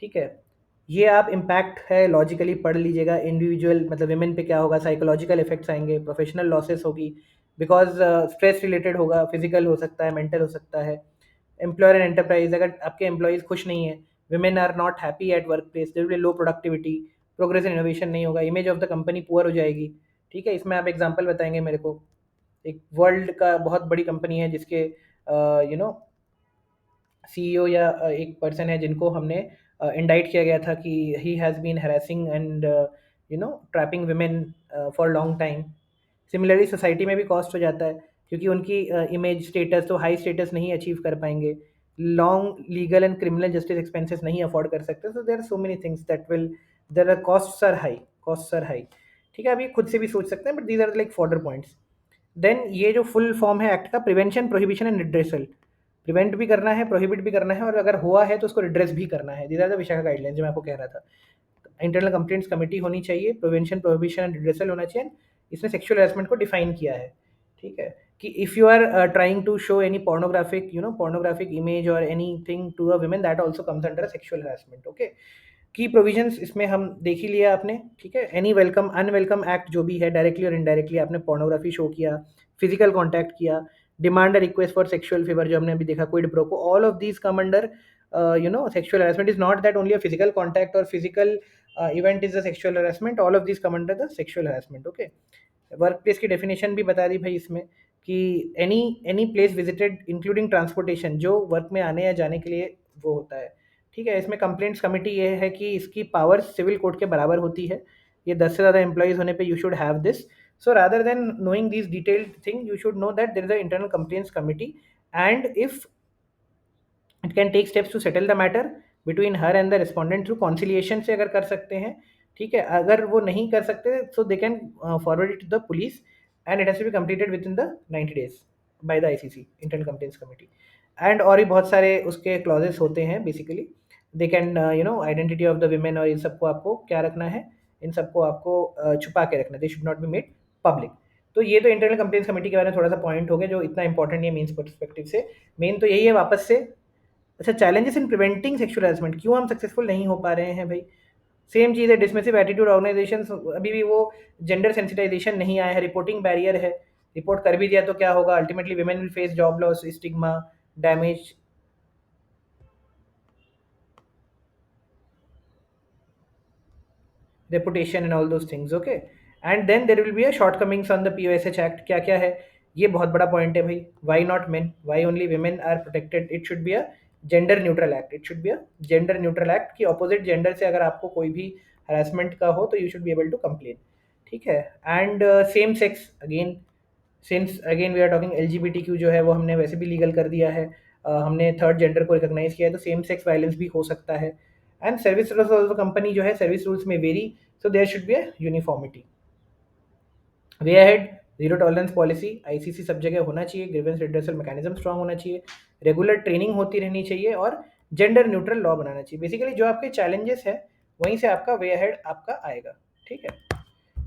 Speaker 1: ठीक है। ये आप इम्पैक्ट है लॉजिकली पढ़ लीजिएगा, इंडिविजुअल मतलब विमेन पे क्या होगा, साइकोलॉजिकल इफेक्ट्स आएंगे, प्रोफेशनल लॉसेस होगी, बिकॉज स्ट्रेस रिलेटेड होगा, फिजिकल हो सकता है, मेंटल हो सकता है। एम्प्लॉयर एंड एंटरप्राइज, अगर आपके एम्प्लॉयज़ खुश नहीं है, women are not happy at work place, there will be low productivity, progress and innovation नहीं होगा, image of the company poor हो जाएगी। ठीक है, इसमें आप एग्जांपल बताएंगे मेरे को। एक वर्ल्ड का बहुत बड़ी कंपनी है जिसके यू नो सीईओ या एक पर्सन है जिनको हमने इंडाइट किया गया था कि he has been harassing and trapping women for long time. Similarly society में भी कॉस्ट हो जाता है, क्योंकि उनकी इमेज स्टेटस तो हाई स्टेटस नहीं अचीव कर पाएंगे, long legal and criminal justice expenses नहीं अफोर्ड कर सकते। So there are so many things that will, there are costs are high, costs are high. ठीक है, अभी खुद से भी सोच सकते हैं, but these are like fodder points. Then ये जो फुल फॉर्म है एक्ट का, prevention, prohibition and redressal. Prevent भी करना है, प्रोहिबिट भी करना है, और अगर हुआ है तो उसको रिड्रेस भी करना है। These are the Vishakha guidelines जो मैं आपको कह रहा था। इंटरनल कंप्लेंट्स कमेटी होनी चाहिए, प्रिवेंशन, प्रोहिबिशन एंड रिड्रेसल होना चाहिए। इसमें सेक्सुअल हैरेसमेंट को डिफाइन किया है। ठीक है, कि if you are trying to show any pornographic, pornographic image or anything to a women, that also comes under a sexual harassment. Okay, की प्रोविजंस इसमें हम देख ही लिया आपने। ठीक है, एनी वेलकम अनवेलकम एक्ट जो भी है, डायरेक्टली और इनडायरेक्टली आपने पोर्नोग्राफी शो किया, फिजिकल कॉन्टैक्ट किया, demand request for sexual favour जो हमने अभी देखा, quid pro quo, all of these come under sexual harassment. Is not that only a physical contact और physical event is the sexual harassment, all of these come under the sexual harassment. Okay, work place की डेफिनेशन भी बता दी भाई इसमें, कि any any place visited including transportation, जो वर्क में आने या जाने के लिए वो होता है। ठीक है, इसमें कंप्लेंट्स कमेटी ये है कि इसकी पावर्स सिविल कोर्ट के बराबर होती है। ये 10 से ज़्यादा एम्प्लॉयज़ होने पे you should have this. So rather than knowing this detailed thing, you should know that there is a internal complaints committee, and if it can take steps to settle the matter between her and the respondent through conciliation से अगर कर सकते हैं। ठीक है, अगर वो नहीं कर सकते so they can forward it to the police, and it has to be completed within the 90 days by the ICC, internal complaints committee. And और भी बहुत सारे उसके क्लॉजेस होते हैं। Basically they can identity of the women, और इन सबको आपको क्या रखना है, इन सबको आपको छुपा के रखना, they should not be made public. तो ये तो इंटरनल कंप्लेंट्स कमेटी के बारे में थोड़ा सा पॉइंट हो गया जो इतना इंपॉर्टेंट नहीं है मेन्स परस्पेक्टिव से। मेन तो यही है वापस से। अच्छा, challenges in preventing sexual harassment, क्यों हम सक्सेसफुल नहीं हो पा रहे हैं भाई? सेम चीज़ है, डिसमिसिव एटीट्यूड ऑर्गेनाइजेशंस, अभी भी वो जेंडर सेंसिटाइजेशन नहीं आया है, रिपोर्टिंग बैरियर है। रिपोर्ट कर भी दिया तो क्या होगा, ultimately women will face job loss, stigma, damage, reputation and all those things. Okay, and then there will be a shortcomings on the POSH Act। क्या क्या है, ये बहुत बड़ा पॉइंट है भाई। why not men, why only women are protected? it should be a gender neutral act, it should be a gender neutral act कि opposite gender से अगर आपको कोई भी harassment का हो तो you should be able to complain। ठीक है, and same sex again, since again we are talking LGBTQ जो है वो हमने वैसे भी लीगल कर दिया है। हमने थर्ड जेंडर को रिकॉग्नाइज किया है, तो सेम सेक्स वायलेंस भी हो सकता है। And service rules of company जो है, सर्विस रूल्स में very, so there should be a uniformity. Way ahead, zero tolerance policy, ICC सब जगह होना चाहिए, ग्रीवेंस रिड्रेसल मैकेनिज्म स्ट्रांग होना चाहिए, रेगुलर ट्रेनिंग होती रहनी चाहिए, और जेंडर न्यूट्रल लॉ बनाना चाहिए। बेसिकली जो आपके चैलेंजेस है वहीं से आपका वे अहेड आपका आएगा। ठीक है,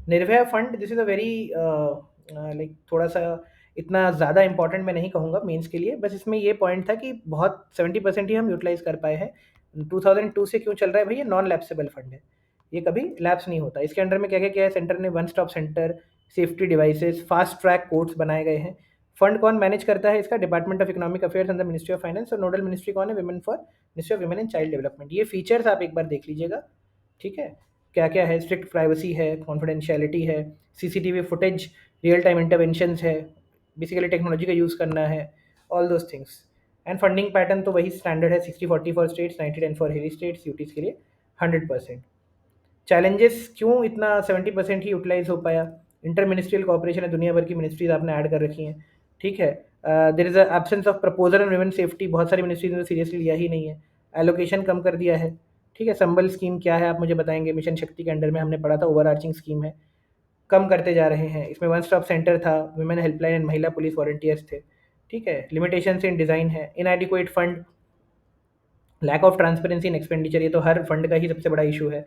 Speaker 1: Nirbhaya fund, this is a very like थोड़ा सा इतना ज़्यादा इंपॉर्टेंट मैं नहीं कहूँगा मेंस के लिए, बस इसमें ये पॉइंट था कि बहुत 70% ही हम यूटिलाइज कर पाए हैं। 2002 से क्यों चल रहा है भाई, ये नॉन लैप्सेबल फंड है, ये कभी लैप्स नहीं होता। इसके अंडर में क्या क्या किया है सेंटर ने, one stop centre, safety devices, fast track courts बनाए गए हैं। फंड कौन मैनेज करता है इसका, department of economic affairs under ministry of finance, और नोडल मिनिस्ट्री कौन है, women for ministry of women and child development. ये फीचर्स आप एक बार देख लीजिएगा। ठीक है, क्या क्या है, स्ट्रिक्ट प्राइवेसी है, कॉन्फिडेंशियलिटी है, CCTV footage, real time interventions है, बेसिकली टेक्नोलॉजी का यूज़ करना है, all those things. And funding pattern तो वही स्टैंडर्ड है, 60-40 फॉर स्टेट्स, 90-10 फॉर हिली स्टेट्स, यूटीज़ के लिए 100%। चैलेंजेस क्यों इतना 70% ही यूटिलाइज हो पाया, इंटर मिनिस्ट्रियल कॉपरेशन है, दुनिया भर की मिनिस्ट्रीज आपने ऐड कर रखी हैं। ठीक है, there is absence of proposal and women safety, बहुत सारी मिनिस्ट्रीज ने सीरियसली लिया ही नहीं है। एलोकेशन कम कर दिया है। ठीक है, संबल स्कीम क्या है आप मुझे बताएंगे, मिशन शक्ति के अंडर में हमने पढ़ा था, ओवर आर्चिंग स्कीम है, कम करते जा रहे हैं। इसमें वन स्टॉप सेंटर था, women helpline and Mahila police volunteers थे। ठीक है, लिमिटेशन इन डिज़ाइन है, inadequate fund, lack of transparency in expenditure, ये तो हर फंड का ही सबसे बड़ा इशू है।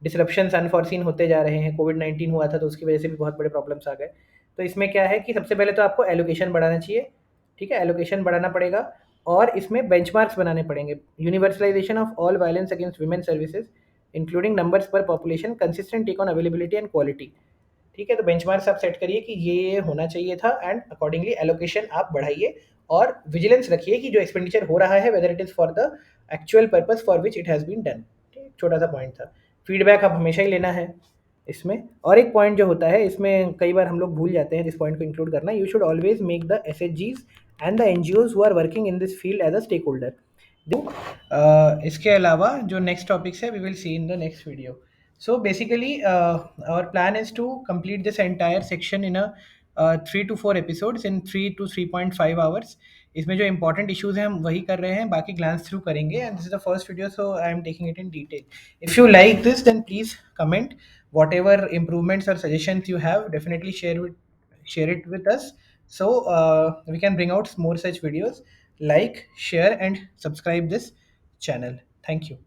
Speaker 1: डिसरप्शंस अनफॉर्सिन होते जा रहे हैं, कोविड-19 हुआ था तो उसकी वजह से भी बहुत बड़े प्रॉब्लम्स आ गए। तो इसमें क्या है कि सबसे पहले तो आपको एलोकेशन बढ़ाना चाहिए। ठीक है, एलोकेशन बढ़ाना पड़ेगा, और इसमें बेंचमार्क्स बनाने पड़ेंगे। Universalisation of all violence against women services including numbers per population, consistent take on availability and quality. ठीक है, तो बेंचमार्क्स आप सेट करिए कि ये होना चाहिए था एंड अकॉर्डिंगली एलोकेशन आप बढ़ाइए और विजिलेंस रखिए कि जो एक्सपेंडिचर हो रहा है whether it is for the actual purpose for which it has been done. छोटा सा पॉइंट था। फीडबैक आप हमेशा ही लेना है इसमें। और एक पॉइंट जो होता है इसमें कई बार हम लोग भूल जाते हैं जिस पॉइंट को इंक्लूड करना, you should always make the S H Gs and the N G Os who are working in this field as a stakeholder. इसके अलावा जो नेक्स्ट टॉपिक्स है we will see in the next video. So basically, our plan is to complete this entire section in a 3 to 4 episodes in 3 to 3.5 hours. इसमें जो important issues हैं हम वही कर रहे हैं, बाकी glance through करेंगे and this is the first video so I am taking it in detail. If you like this then please comment whatever improvements or suggestions you have, definitely share it with us so we can bring out more such videos. Like, share and subscribe this channel. Thank you.